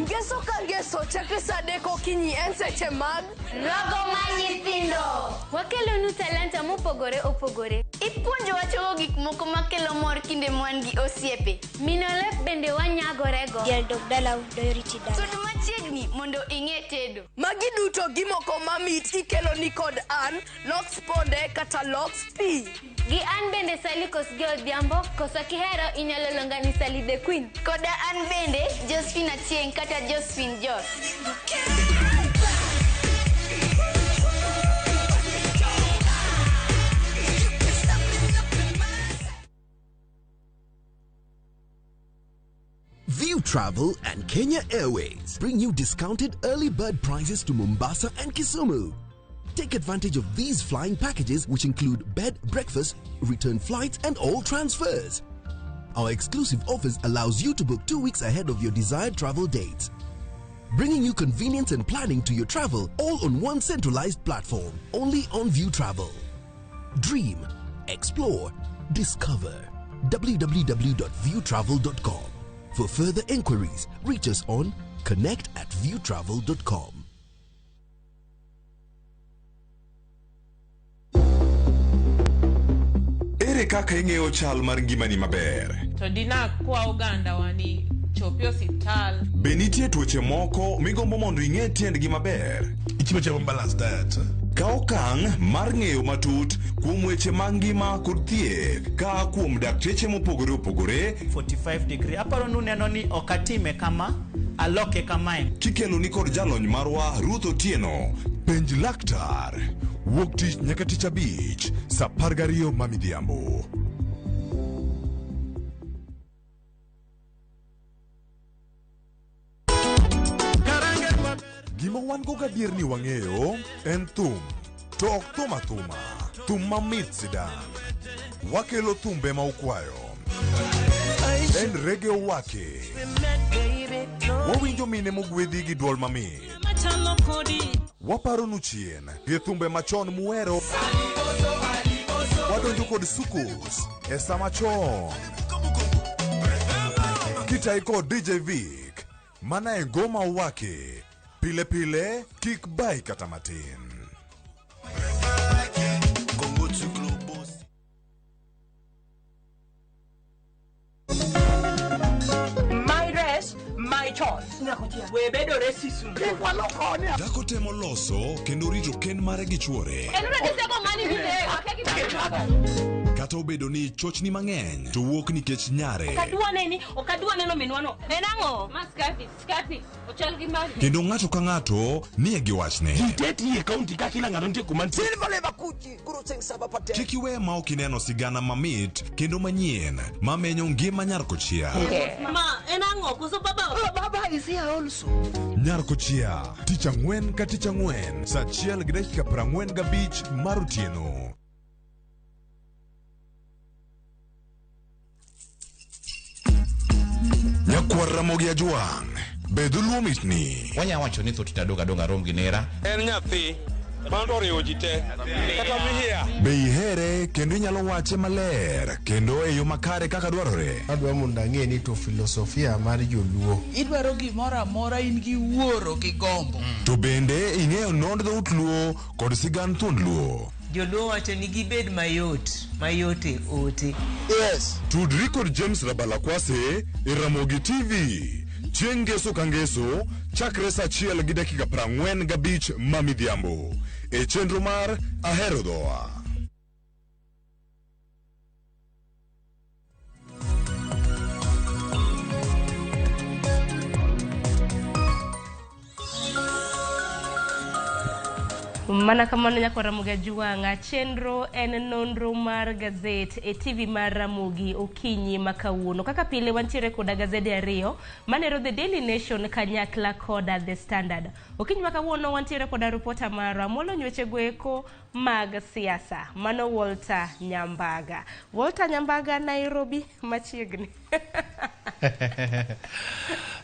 Geso ka geso chakre saa adek okinyi en seche mag Rogo mar nyithindo. Wakelonu talanta mopogore opogore. Ipuonjowa chogo gik moko makelo mor kinde mwan gi osiepe. Minolep bende wanyagorego. Diel dok dala doyoriti dala. Sud machiegni mondo ing'e tedo. magi duto gimoko mamit ikeloni kod an Lox Ponde kata Lox P. Gi an bende Sally Kosgei Odhiambo, koso kihero inyalo luonga ni Sally the Queen. Koda an bende Josephine Achieng kata Josephine Jos. View Travel and Kenya Airways bring you discounted early bird prices to Mombasa and Kisumu. Take advantage of these flying packages, which include bed, breakfast, return flights, and all transfers. Our exclusive offers allows you to book 2 weeks ahead of your desired travel dates, bringing you convenience and planning to your travel all on one centralized platform, only on View Travel. Dream, explore, discover. www.viewtravel.com. For further inquiries, reach us on connect@viewtravel.com. Ere kaka ing'eyo chal mar ngimani maber? To dina kwa Uganda wani chopi hospital. Be nitie tuoche moko migombo mondo ing'e tiendgi maber? Ichiemo balance diet. Ka okang' mar ng'eyo matut kuom weche mag ngima kod thieth ka kuom dakteche mopogore opogore. 45 degree. Aparo nuneno ni okatime kama, aloke kamae. Kikelo ni kod jalony marwa Ruth Otieno. Penj laktar. Wuok tich nyaka tich abich, saa 12 mamidhiambo. Gima wan go gadier ni wang'eyo en thum, to ok thum athuma, thum mamit sidan. Wakelo thumbe ma ukwayo. En reggae wake. Wawinjo mine mogwedhi gi duol mamit. Waparo nu chien gi thumbe machon muwero. Wadonjo kod sukus e sama chon. Kitai kod DJ Vic, mana e ngoma wake. Pile pile, kik bai kata matin. My dress, my choice. We bedo resisum. Dako temo loso kendo rito ken mare gi chuore. Kata obedo ni chochni mang'eny to wuok nikech nyare. Okadwa neno minwano. Nenang'o? Skapi. Ochal gi magi. Kendo ng'ato ka ng'ato nie gi wachne. Iteti e kaunti ka kila ng'ato nitie kuma nitie. Kik iwe ma ok ineno sigana mamit kendo manyien mamenyo ngima nyar kochia. Ma, enang'o? Koso baba? Baba is here also. Nyar kochia, tich ang'wen ka tich ang'wen, saa 1:45 mar otieno. Nyakwar Ramogi Ajwang', bedo luo mitni. Wanya wacho ni thot tadoga donga rom gi nera. En nyathi mando riwo ji te kata mihiya. Be ihere kendo inyalo wache maler kendo e yo makare kaka dwarore. Adwa mondo ang'e ni to filosofia mar joluo. Idwaro gimoro amora in gi wuoro gi gombo. To bende ing'eyo nond dhout luo kod sigand thuond luo. Joluo wacho ni gibed mayot e ote. Yes. Tudri kod James Rabalakwase e Ramogi TV. Chieng' ngeso ka ngeso, chakre saa 1:45 mamidhiambo. E chenro mar Ahero Dhowa. Mana kamano nyako Ramogi Juwanga chenro en nonro mar gaset e TV mar Ramogi okinyi makawuono. Kaka pile wantiere koda gazede ariyo manero The Daily Nation kanyakla koda The Standard. Okinyi makawuono wantiere koda reporter mara molo nyweche goeko mag siasa mano Walter Nyambaga. Walter Nyambaga Nairobi machiegni.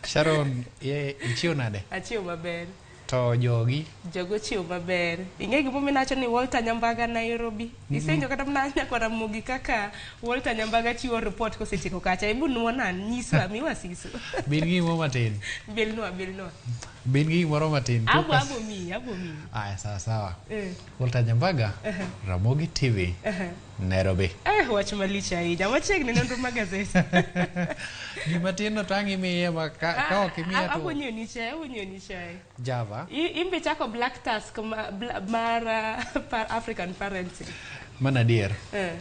Sharon ichio nade? Achio maber. To jogi jogo chiwo maber. Ing'e gimomiyo nacho ni Walter Nyambaga Nairobi. Isenjo kata mnanya kwa Ramogi kaka Walter Nyambaga chiwo report kosetieko kacha. Ibu nuona nyiswa miwa siso. Bin gi mo matin. Belnoa. Bin gi moro matin. Abo mi. Aya sawa. Walter Nyambaga Ramogi TV. Nairobi. Wach malicha ahinya. Wachiegni nonro mag gaset. Gima tin no tangi miye ma ka ok imiya to. Abo nyoni chai. Java. Imbe chako Black Task mar African parenting. Mana dier.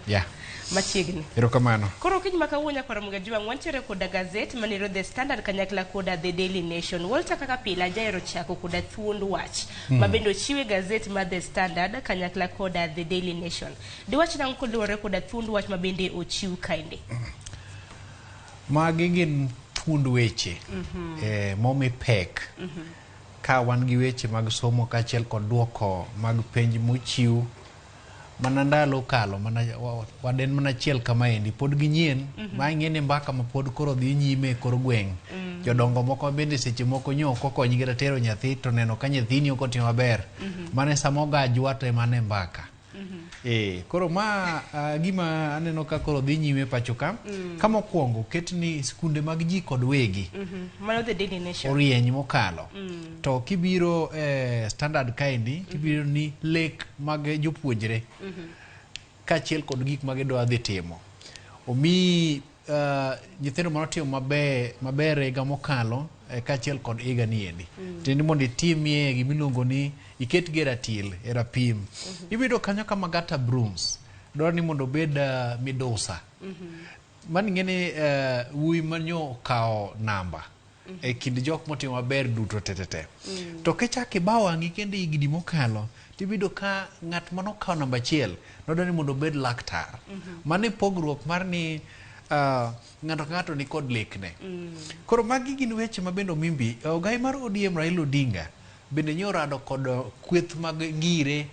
Yeah. Machiegni. Erokamano. Koro kiny makawuonya kwa Ramogi Juwanga wantiere koda gazet manero The Standard kanyakla koda The Daily Nation. Walter kaka pila jaero chako koda thuond wach. Mabendo chiwe gazet ma The Standard kanyakla koda The Daily Nation. Di wach nang kodore koda thuond wach mabende ochiw kainde. Magi gin thuond weche. Momi pek. Ka wan gi weche mag somo kachiel kod duoko mag penj mochiw mana ndalo kalo mana waden mana chiel kama endi pod ginyien ma ing'ene mbaka ma pod koro dhi nyime koro gweng jodongo moko bende seche moko nyoko konygi tero nyathi to neno ka nyathini ok otimo maber mane samoga jwate mane mbaka koro ma gima aneno ka koro dhi nyime pacho ka kama okwongo ketni skunde mag ji kod wegi mano The Daily Nation orieny mokalo to kibiro Standard kaendi kibiro ni lek mag jopuonjre kachiel kod gik mag dwa dhi timo omi nyithindo manotimo maber higa mokalo kachiel kod higa ni endi tendi mondo itimie gimiluongo ni iket geratil e rapim ibido kanyo kama gata brooms dwaro ni mondo bed midusa mani ng'eni wuyi manyo kao namba e kind jok motimo maber duto tetete to kichaki bawangi kende higni mokalo tibido ka ng'at manokao namba 1 nodwaro ni mondo bed laktar mane pogruok mar ni ng'ato ni kod lekne koro magi gin weche mabendo mimbi ogai mar ODM Raila Odinga bende nyorado kod kweth mag ngire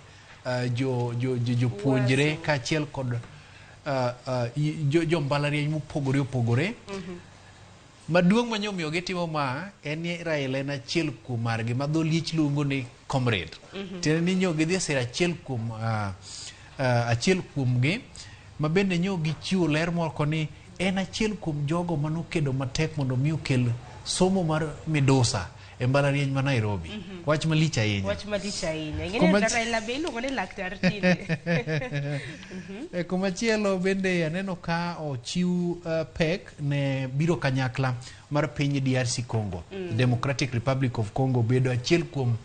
jopuonjre kachiel kod jo mbalariany mopogore opogore maduong' manyomiyo gitimo ma en ni Raila en achiel kuom margi ma dho lich luongo ni comrade tiende ni nyo gidhi sira achiel kuomgi ma bende nyo gichiwo ler moko ni en achiel kuom jogo manokedo matek mondo mi okel somo mar midusa e mbalariany ma Nairobi wach malich ahinya ing'eni Raila be iluongo ni laktar tinde kumachielo bende aneno ka ochiw pek ne biro kanyakla mar piny DRC Congo Democratic Republic of Congo bedo achiel kuom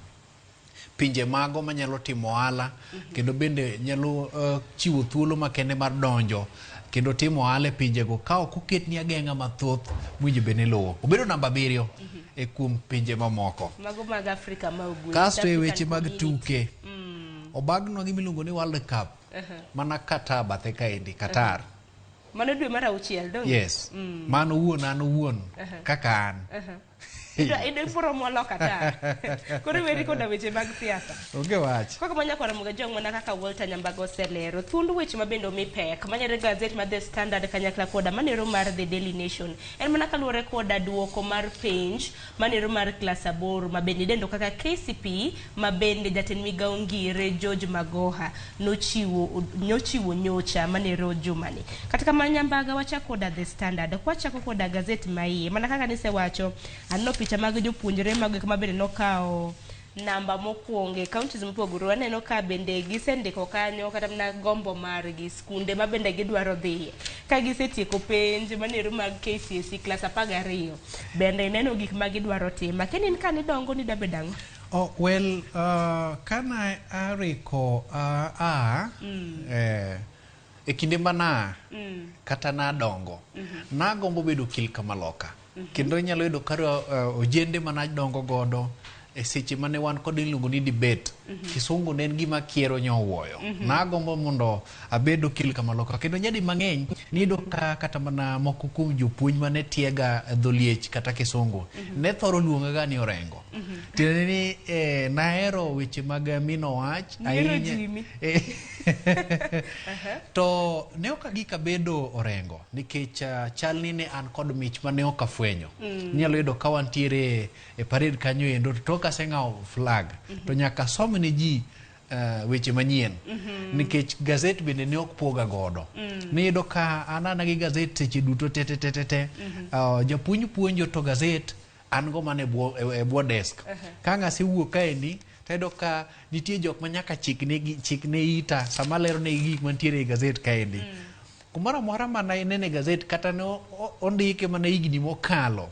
pinje mago manyalo timo ohala kendo bende nyalo chiwo thuolo makende mar donjo kendo timo ohala e pinjego ka ok oketni ageng'a mathoth mwinjo bende luwo obedo namba 7 e kuom pinje mamoko mago mag Afrika ma ugwe kasto e weche mag tuke obagno gimiluongo ni World Cup mana Qatar bathe kaendi Qatar mano dwe mar 6 dong yes mano wuon kaka an Ida foro mwalo Qatar kuri weri koda weche mag siasa onge wach kaka manya kwa Ramogi Juwanga kaka Walter Nyambaga oselero thundu weche mabendo mipek manyere gazet mar The Standard kanyakla koda manero mar The Daily Nation en mana kaluore koda duoko mar penj manero mar klas 8 mabende dendo kaka KCP mabende jatend migao ngire George Magoha nochiwo nyocha manero jumani katika Nyambaga wacha koda The Standard kwachako koda gazet maiye mana kaka nise wacho anno picha mag jopuonjre mag kama bende nokao namba mokwongo counties mopogore waneno ka bende gisendiko kanyo kata mana gombo margi skunde ma bende gidwaro dhiye ka gisetieko penj manero mag KCSE class 12 bende ineno gik ma gidwaro timo lakini in kanidongo ni dabedo ang'o? Oh, well, kana ariko e kinde mana kata nadongo nagombo bedo okil kama loka kendo nyalo yudo karo ojende mana dongo godo e seche mane wan kod iluongo ni debate kisungu ne en gima kiero nyowuoyo nagombo mondo abed okil kama loka kendo nyadi mang'eny nido kata mana moko kuom jopuonj mane tiega dholiech kata kisungu ne thoro luonga ga ni Orengo tiende ni nahero weche mag mino wach ahinya to ne ok agika bedo Orengo nikech chalni ne an kod mich mane ok afwenyo nyalo yudo ka wantiere e parade kanyo endo to kaseng'awo flag to nyaka some ne ji weche manyien nikech gaset bende ne ok poga godo niyudo ka anana gi gaset seche duto te japuonj puonjo to gaset an go mane e bwo desk ka ng'ase wuok kaendi tayudo ka nitie jok ma nyaka chikne ita sama lero ne gik mantiere e gaset kaendi kumoro amora mana nene gaset kata ne ondike mana higni mokalo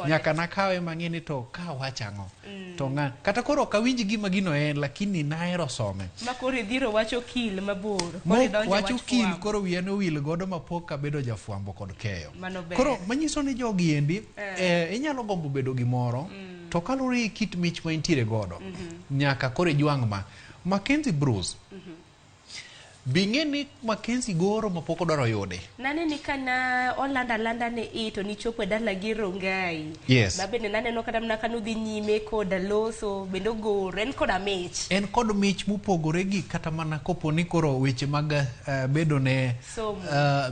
nyaka nakawe mang'eni to ka wacha ang'o to ng'a kata koro ok awinj gima gino en lakini nahero some ma koro idhiro wacho kil mabor wacho kil koro wiya nowil godo mapok abedo jafwambo kod keyo koro manyiso ni jogi endi inyalo gombo bedo gimoro to kalure e kit mich ma intiere godo nyaka koro jwang' ma Mackenzie Bruce bing'e ni Mackenzie goro mapok odwaro yude naneni kana olanda ne ito nichopo e dala gi Rongai ma bende naneno kata mana kanudhi nyime koda loso bende ogoro en kod mich mopogore gi kata mana kopo ni koro weche mag bedo ne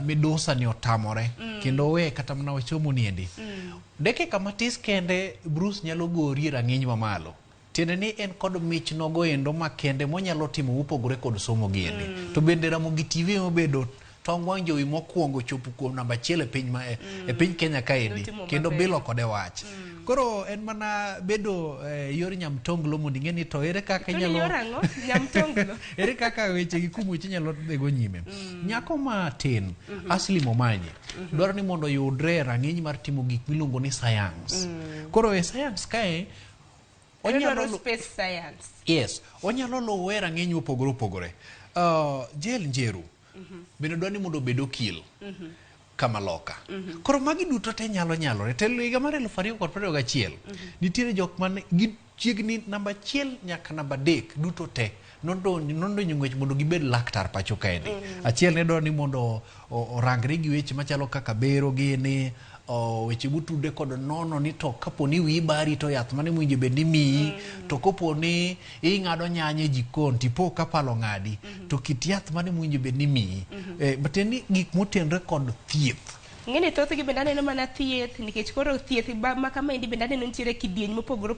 midusa ni otamore kendo we kata mana wachomo niendi dakika matis kende Bruce nyalo gori e rang'iny mamalo tiende ni en kod mich nogo endo makende monyalo timo mopogore kod somo giende to bende Ramogi TV mobedo tong' wang' jowi mokwongo chopo kuom namba 1 e piny Kenya kaendi kendo bilo kode wach koro en mana bedo yor nyamtonglo mondo ing'e ni to ere kaka inyalo ere kaka weche gi kuom weche nyalo dhigo nyime nyako matin Asli Momanye dwaro ni mondo yudre rang'iny mar timo gik miluongo ni science koro e science kae space science onyalo luwe rang'eny opogore Jel Njeru bende dwa ni mondo obed okil kama loka koro magi duto te nyalore telo higa mar 2021 nitiere jok mane gichiegni namba 1 nyaka namba 3 duto te nondo nyung'wech mondo gibed laktar pacho kaendi achiel ne dwa ni mondo orangre gi weche machalo kaka bero gini weche butude kod nono ni to kapo ni wi bari to yath mane mwinjo bed ni miyi to kopo ni ing'ado nyanya e jikon tipo kapalo ng'adi to kit yath mane mwinjo bed ni miyi bateni gik motenre kod thieth ng'eni thoth gi bende aneno mana thieth nikech koro thieth ma kama endi bende aneno nitiere kidieny mopogore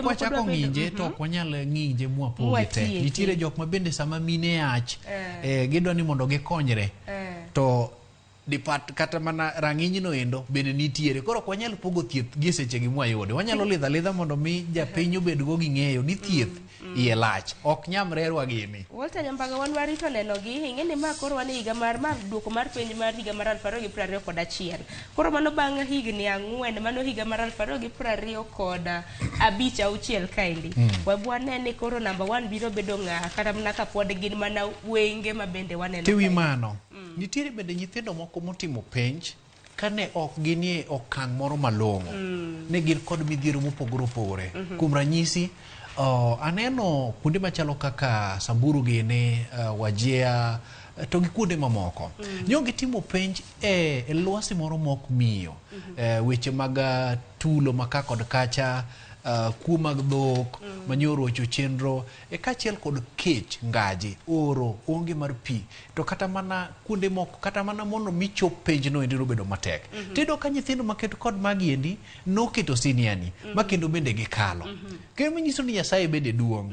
kwachako ng'inje to ok wanyal ng'inje mwapoge te nitiere jok ma bende sama mine yach gidwa ni mondo gikonyre to dipat kata mana rang'iny no endo bende nitiere koro ok wanyal pogo thieth gi seche gi mwayude wanyalo lidha mondo mi japiny obed go gi ng'eyo ni thieth iye lach ok nyamrerwa gini Walter Nyambaga wan warito neno gi ing'eni ma koro wan higa mar duoko mar penj mar higa mar 2021 koro mano bang' higni 4 mano higa mar 2025 kaendi wabwane ni koro namba 1 biro bedo ng'a kata mana kapod gin mana wenge ma bende waneno tiwi mano nitiere bende nyithindo moko motimo penj kane ok ginie okang' moro malong'o ne gin kod midhiero mopogore kuom ranyisi aneno kuonde machalo kaka Samburu gini Wajia to gi kuonde mamoko nyo gitimo penj e lwasi moro mok miyo weche mag tulo maka kod kacha kuo mag dhok manyoro ocho chenro kachiel kod kech ngaji oro onge mar pi to kata mana kuonde moko kata mana mondo michop penj no endi bedo matek tido ka nyithindo maketo kod magi endi noketo siniani makendo bende gikalo kendo manyiso ni Nyasaye bende duong'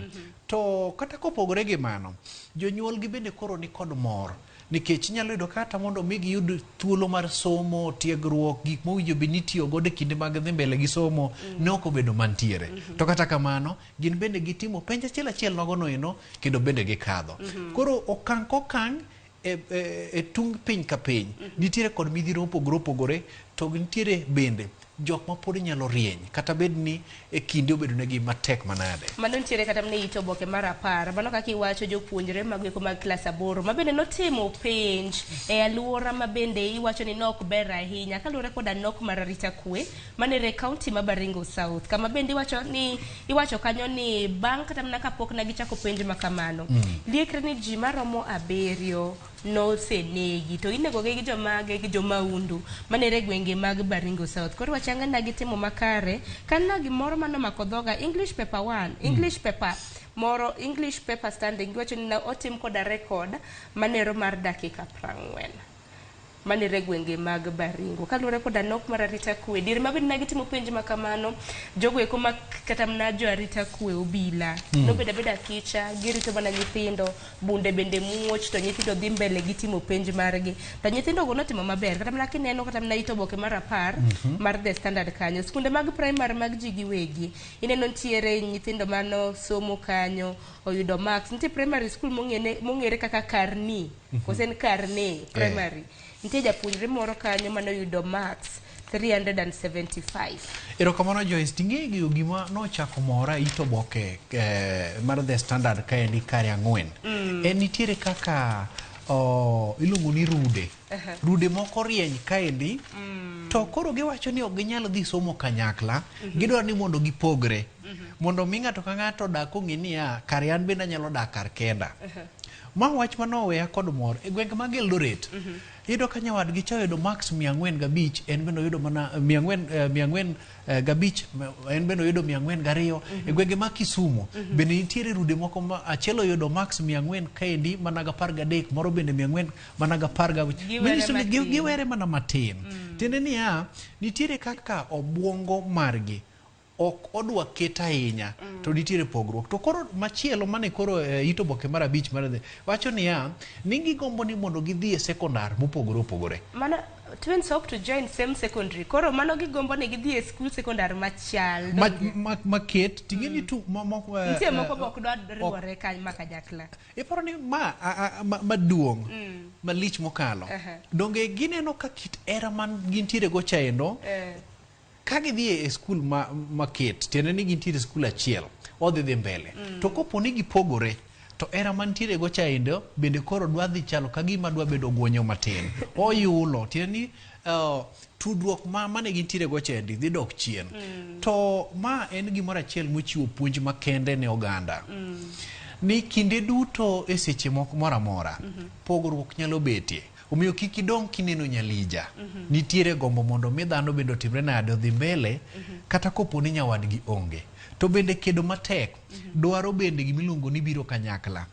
to kata kopogore gi mano jonyuol gi bende koro ni kod mor nikech nyalo yudo kata mondo mi giyud thuolo mar somo, tiegruok, gik mowinjo be nitiyo godo e kinde mag dhi mbele gi somo ne ok obedo mantiere. To kata kamano gin bende gitimo penj achiel nogono eno kendo bende gikadho. Koro okang' kokang' e tung piny ka piny nitiere kod midhiro opogore opogore, to nitiere bende jok ma pod nyalo rieny kata bed ni e kinde obedo negi matek manade. Mano nitiere kata mne ito oboke mar 10 mano kaka iwacho jopuonjre mag mag klas 8 ma bende notimo penj e aluora ma bende iwacho ni nok ber ahinya kaluwore koda nok mar arita kwe manere kaunti ma Baringo South, kama bende iwacho kanyo ni bang' kata mna kapok na gichako penj makamano liekre ni ji maromo 7 no senegi to inegoge gi jomage gi jomaundu manere gwenge mag Baringo South. Koro wachanga na gitimo makare kana gimoro mano makodhoga English paper 1 English paper moro English paper standing wacho ni na otim koda record manero mar dakika 40 manere gwenge mag Baringo kaluwore koda nok mar arita kwe. Dir mabende na gitimo penj makamano jogo eko kata mna jo arita kwe obila no beda kicha girito bana nyithindo bunde bende muoch to nyithindo dhi mbele gitimo penj margi to nyithindo go notimo maber kata mna kineno kata mna ito boke mar 10 mar The Standard kanyo skunde mag primary mag ji giwegi ineno ntiere nyithindo mano somo kanyo oyudo max. Nitie primary school mong'ere kaka Karni kosen Karne primary nitie japuonjre moro kanyo mano yudo max 375. Erokamano Joyce, ting'e gima nochako mora ito boke mar The Standard kaendi kare 4 en nitiere kaka iluongo ni rude moko rieny kaendi to koro giwacho ni ok ginyal dhi somo kanyakla gidwaro ni mondo gipogre mondo mi ng'ato ka ng'ato dak ong'e niya kare an bende anyalo dak kar kenda. Ma wach manoweya kod mor e gwenge mag Eldoret iyudo ka nyawadgi cha oyudo max 405 en bende oyudo mana 405 en bende oyudo 402 e gwenge ma Kisumu bende nitiere rude moko ma achiel oyudo max 400 kaendi mana 13 moro bende 400 mana 15 giwere mana matin. Tiende niya nitiere kaka obwongo margi ok odwa keta ahinya to nitiere pogruok. To koro machielo mane koro ito boke mar 5 mar wacho niya ni gigombo ni mondo gidhi e sekondar mopogore opogore. Mana twins hope to join same secondary. Koro mano gigombo ni gidhi e school sekondar machal maket tingeni tu nitie moko bok dwa riwore kanyo makajakla. Iparo ni maduong' malich mokalo donge gineno ka kit era man gintiere go chaendo kagi dhi e skul maket tiende ni gintiere skul achiel odhi mbele to kopo ni gipogore to era mantiere go chaendo bende koro dwa dhi chalo kagima dwa bedo gwonyo matin oyulo tiende ni tudruok mane gintiere go chaendi dhi dok chien. To ma en gimoro achiel mochiwo puonj makende ne oganda ni kinde duto e seche moro amora pogruok nyalo betie. Omiyo kik idong kineno nyalija nitiere gombo mondo mi dhano bende otimre nade odhi mbele kata kopo ni nyawadgi onge to bende kedo matek dwaro bende gimiluongo ni biro kanyakla.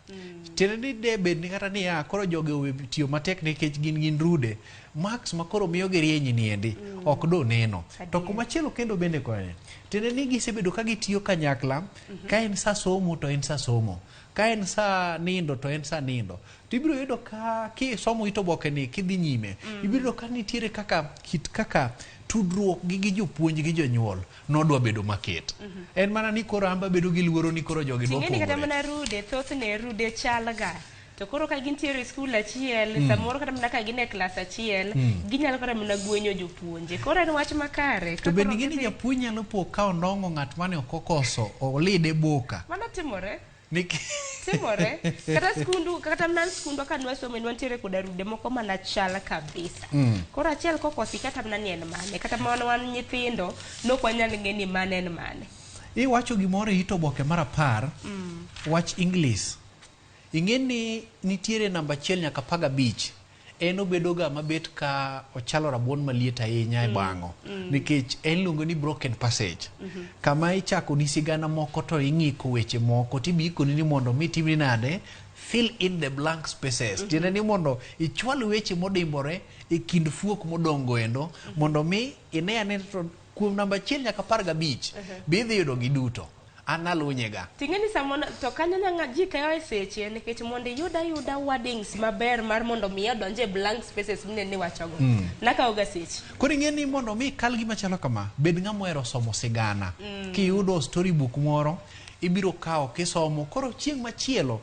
Tiende ni de bende kata niya koro joge owe tiyo matek nikech gin rude max makoro miyo girieny niendi ok do neno to kumachielo kendo bende konye tiende ni gisebedo ka gitiyo kanyakla ka en sa somo to en sa somo ka en sa nindo to en sa nindo tibiro yudo ka somo ito boke ni kidhi nyime ibiro yudo ka nitiere kaka tudruok gi jopuonj gi jonyuol nodwa bedo maket en mana ni koro amba bedo gi luoro ni koro jogi dwa pogore. Kata mana rude thothne rude chalga to koro ka gintiere skul achiel samoro kata mana ka gin e klas achiel ginyalo kata mana gwenyo jopuonje koro en wach makare. To bende gini japuonj nyalo po ka ondongo ng'at mane ok okoso olide boka mana timore timore kata skundu kata mna skundu ka nwaso men wantiere koda rude moko mana chal kabisa koro achiel kokosi kata mna ni en mane kata mana wan nyithindo nok wanyal ng'eni mane en mane. Iwacho gimoro ito boke mar 10 wach English ing'eni nitiere namba 1 nyaka 15 en obedoga mabet ka ochalo rabuon maliet ahinya e bang'o nikech en luongo ni broken passage kama ichako ni sigana moko to ing'iko weche moko tibikoni ni mondo mi timni nade fill in the blank spaces tiende ni mondo ichwal weche modimbore e kind fuok modongo endo mondo mi ine ane to kuom namba 1 nyaka 15 bidhi yudo gi duto an alunyega. Tingeni samona to kanyo nyanga ji kayo e seche nikech mondo yuda wordings maber mar mondo mi odonje blank spaces mine wachogo. Naka oga seche. Koro ing'eni mondo mi kal gima chalo kama, bed ng'ama ero somo sigana. Kiyudo storybook moro, ibiro kawo kisomo, koro chieng' machielo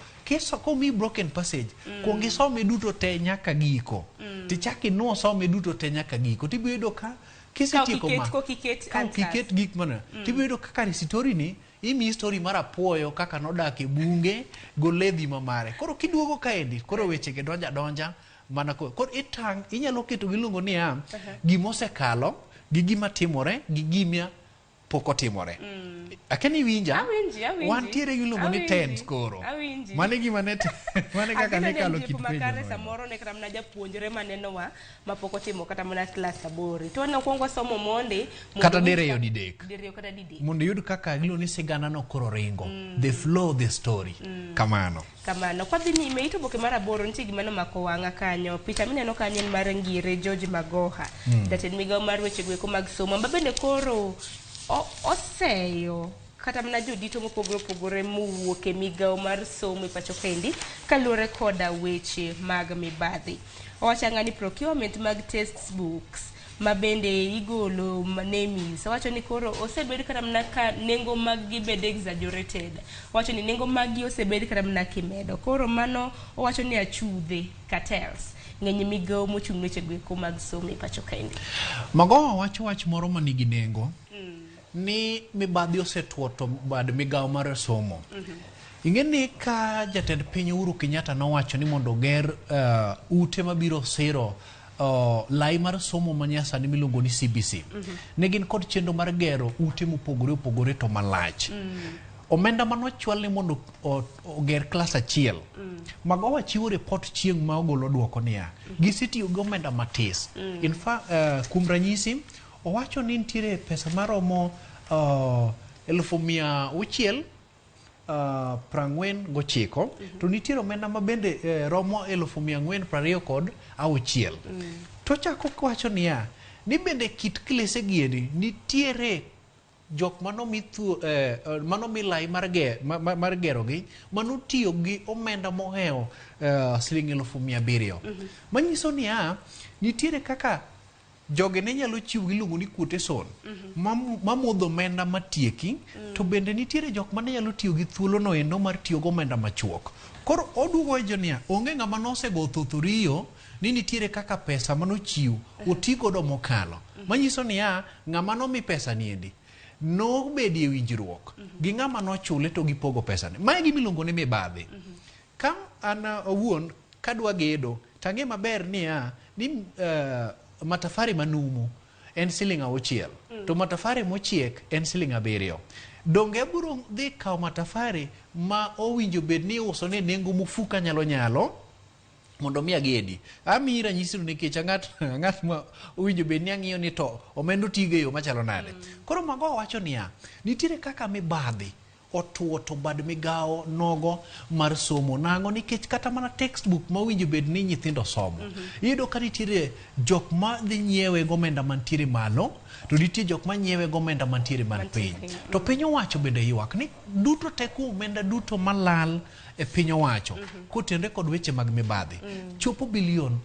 komi broken passage, kuong isome duto te nyaka giko. Tichaki no some duto te nyaka giko. Tibiro yudo ka kisetieko ma. Kiket gik mana. Tibiro yudo kaka story ni imi story mara puoyo kaka nodak e bunge goledhi mamare. Koro kiduogo kaendi, koro weche ge donja mana koro inyalo keto giluongo ni gimosekalo gi gima timore gi gimia poko timore. Akeni winja? Wantiere giluongo ni tense koro. Mane gima nete, mane kaka ne kalo kit penjo. Makare samoro ne kram na japuonjre maneno wa mapoko timo kata mana class 8. To ne kwongo somo monde kata diriyo didek. Diriyo kata didek. Mondo yud kaka giluongo ni sigana no koro ringo. The flow the story. Kamano. Kwa dhini imeito boke mara boro nchi gimano mako wanga kanyo. Picha mineno kanyo ni mara ngire George Magoha. Dated migao mar weche gweko mag somo. Mbabende koro oseyo kata mna jodito mopogore muwuok e migao mar somo pacho kendi kaluore koda weche mag mibadhi. Owacho ng'ani procurement mag textbooks mabende igolo names. Owacho ni koro osebed kata mna ka nengo mag gi bed exaggerated. Owacho ni nengo mag gi osebed kata mna kimedo. Koro mano owacho ni achudhe cartels ng'eny migao mochung' weche gweko mag somo pacho kendi. Magoha wacho wach moro manigi nengo. Ni mibadhi osetuo to bad migao mar somo. Ing'eni ka jatend piny Uhuru Kenyatta nowacho ni mondo ger ute mabiro siro lai mar somo manyasani miluongo ni CBC. Ne gin kod chenro mar gero ute mopogore to malach. Omenda manochwal ni mondo oger klas 1. Magoha chiwo report chieng' ma ogolo duoko niya. Gisetiyo gi omenda matis. In fact, kuom ranyisi owacho ni nitiere pesa maromo 649 to nitiere omenda mabende romo 426. Tochako kwacho niya ni bende kit klese gieni nitiere jok manomi lai mar gerogi manotiyo gi omenda moheo $700,000. Manyiso niya nitiere kaka joge ne nyalo chiwo giluongo ni quotation mamodho omenda matieki to bende nitiere jok mane nyalo tiyo gi thuolo no endo mar tiyo go omenda machuok. Koro oduogo jonia onge ng'ama nosego thothoriyo ni nitiere kaka pesa manochiw otigo do mokalo. Manyiso niya ng'ama nomi pesa niendi no bedi e winjruok gi ng'ama nochule to gipogo pesa ne. Mae gimiluongo ni mibadhi. Ka an owuon kadwa gedo tange maber niya ni matafari manumu en $6 to matafari mochiek en $7. Donge buro dhi kawo matafari ma owinjo bed ni uso ne nengo mufuka nyalo mondo mi agedi. Ami ranyisi nikech ng'at ma owinjo bed ni ang'iyo ni to omendo tigo e yo machalo nade. Koro Magoha wacho niya nitiere kaka mibadhi otuo to bad migao nogo mar somo nango nikech kata mana textbook ma winjo bed ni nyithindo somo. Iyudo ka nitiere jok ma dhi nyiewe gomenda mantiere malo to nitiere jok ma nyiewe gomenda mantiere man piny. To piny owacho bende ywak ni duto te ku omenda duto malal e piny owacho kotenre kod weche mag mibadhi chopo $2 billion.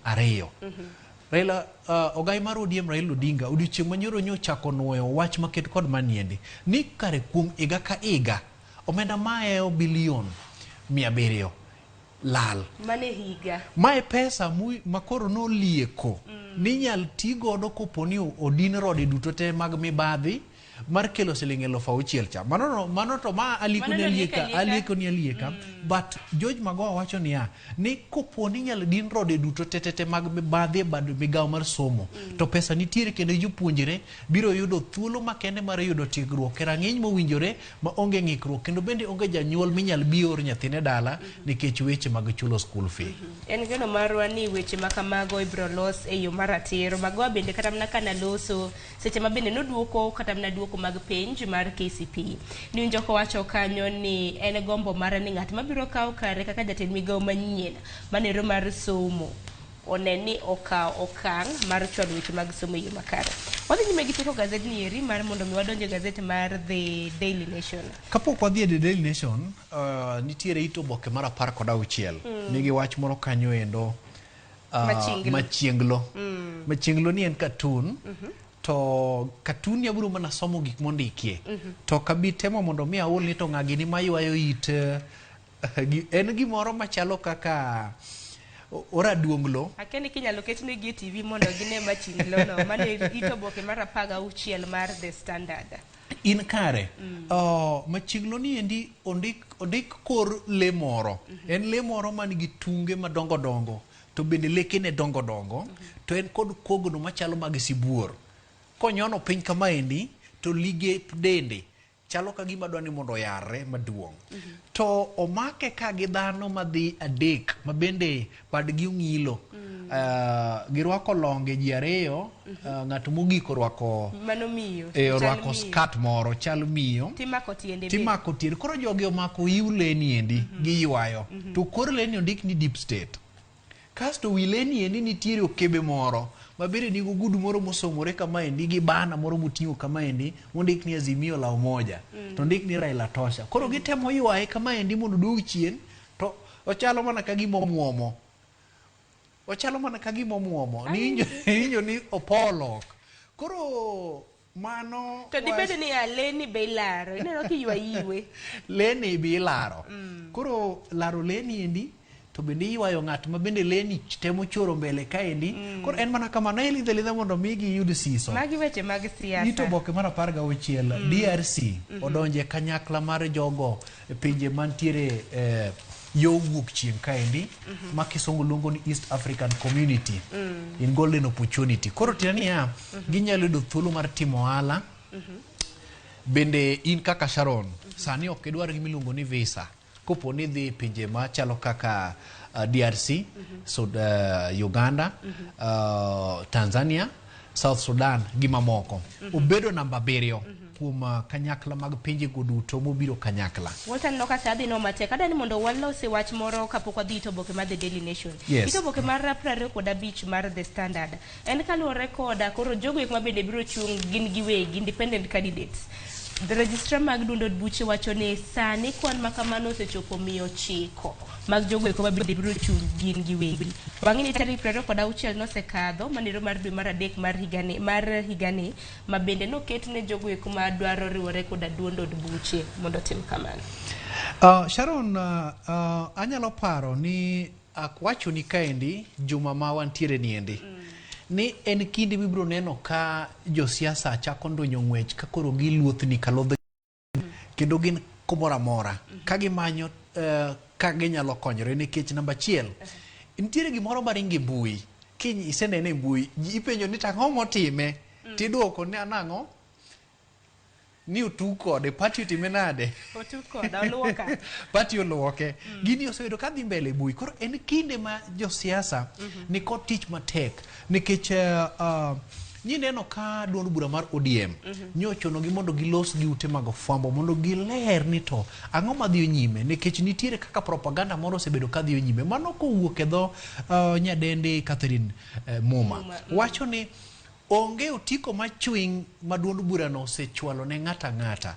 Raila ogai mar ODM Raila Odinga odiochieng' manyoro nyochako nuoyo wach maket kod maniendi ni kare kuom iga ka iga omenda mae $1 billion lal. Mane higa. Mae pesa makoro nolieko ni nyal ti godo koponi odin rode duto te mag mibadhi mar kelo $6,000 cha. Mano to ma aliko ni alieka. But George Magoha wacho niya ni koponi nyal din rode duto te mag mibadhi bad migao mar somo to pesa nitiere kendo jopuonjre biro yudo thuolo makende mar yudo tiegruok e rang'iny mowinjore ma onge ng'ikruok kendo bende onge janyuol minyal bior nyathine dala nikech weche mag chulo school fee. En geno marwa ni weche makamago ibro los e yo maratiro. Magoha bende kata mna kana loso seche mabende noduoko kata mna duoko mag penj mar KCP. Ni njoko wacho kanyo ni en gombo mara ni ng'at mabiro kawo kare kaka jatend migao manyien manero mar somo oneni okawo okang' mar chwalo weche mag somo e yo makare. Wadhi nyime gi teko gazet ni eri mar mondo mi wadonje gazet mar The Daily Nation. Kapok wadhi e The Daily Nation, nitiere ito oboke mar 16 nigi wach moro kanyo endo machienglo. Machienglo ni en cartoon. To cartoon ya buru mana somo gik mondikie. To kabi temo mondo mi aul ni to ng'agi ni maywayo it en gimoro machalo kaka ora duonglo. Akeni kinyalo ketne gi TV mondo gine machinglo no. Mane ito oboke mar 16 mar The Standard. In kare. Machinglo ni endi ondik kor le moro. En le moro manigi tunge madongo dongo. To bende lekene dongo dongo. To en kod kogono machalo mag sibuor. Konyono piny kama endi to lige dende chalo ka gima dwani mondo yare maduong. To omake ka gi dhano madhi adek mabende padgi ong'ilo. Girwako longe ji ariyo, ng'at mogik orwako mano miyo. Orwako skat moro chal miyo. Timako tiende. Timako tiende. Koro jogi omako iu leni endi giywayo. To kor leni ondik ni Deep State. Kasto wi leni endi nitiere okebe moro. Mabere nigo gudu moro mosomore kama endi gi bana moro mutingo kama endi mondik ni Azimio la Umoja. To ndik ni Raila Tosha. Koro gitemo ywaye kama endi mondo duog chien to ochalo mana ka gimo muomo. Ochalo mana ka gimo muomo. Ni injo ni opolok. Koro mano to dibede ni aleni be laro. Ineno ki ywa iwe. Leni be laro. Koro laro leni endi to bende ywayo ng'at ma bende leni temo choro mbele kaendi. Koro en mana kamano lidha mondo migi yud siso. Magi weche mag siasa. Ito boke mar 16 DRC odonje kanyakla mar jogo pinje mantiere yo wuok chieng' kaendi ma kisungu luongo ni East African Community in golden opportunity. Koro tiania ginyalo yudo thuolo mar timo ohala. Bende in kaka Sharon sani ok idwar gimiluongo ni visa. Kopo ni dhi pinje machalo kaka DRC, Uganda, Tanzania, South Sudan gi mamoko. Obedo namba 7 kuom kanyakla mag pinje goduto mobiro kanyakla. Walton no kata adhi no matek. Adani mondo walose wach moro kapok wadhi ito boke mar The Daily Nation. Ito boke mar 25 mar The Standard. En kaluwore koda koro jogo ma bende biro chung' gin giwegi independent candidates. The registrar mag duond od buche wacho ni sani kwan makamano osechopo 109 mag jogo eko mabende biro chung' gin giwegi. Bang'e ni tarik 26 nosekadho manero mar dwe mar 3 mar higani mabende noket ne jogo eko madwaro riwore koda duond od buche mondo tim kamano. Sharon, anyalo paro ni akwacho ni kaendi juma ma wantiere ni endi. Ni en kinde mibro neno ka josiasa chako ndonyo ng'wech ka koro giluothni kalodho kendo gin kumora mora ka gimanyo ka ginyalo konyore nikech namba 1 nitiere gimoro maringe mbui kiny isenene mbui ipenjo ni tang'o motime tidwoko ni anang'o ni otu kode pati otime nade otu kode oluoka pati oluoke gini oseyudo ka dhi mbele bui. Koro en kinde ma josiasa ni kod tich matek nikech neno ka duond bura mar ODM nyochono gi mondo gilos gi ute mag fwambo mondo giler ni to ang'o madhi nyime nikech nitiere kaka propaganda moro osebedo ka dhi nyime mano kowuok e dho nyadende Catherine Muma wacho ni onge otiko machwing maduond bura no osechwalo ne ng'ata ng'ata.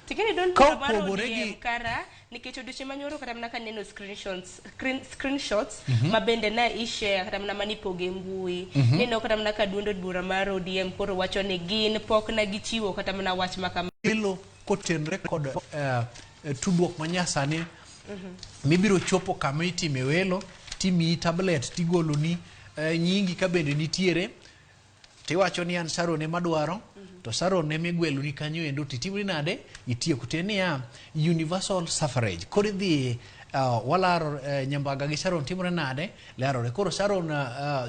Tikeni don bura mar ODM kara nikech odiochieng' manyoro kata mana kaneno screenshots mabende na i-share kata mana manipoge mbui. Neno kata mana ka duond od bura mar ODM koro wacho ni gin pok na gichiwo kata mana wach makama. Ilo kotenre kod tudruok manyasani mibiro chopo kama itime welo timi tablet tigolo ni nyingi ka bende nitiere tiwacho ni an Sharon ema dwaro to Sharon ema igwelo ni kanyo endo titimri nade itiyo kutenia universal suffrage kori dhi walaro nyambaga gi Sharon timre nade laro koro Sharon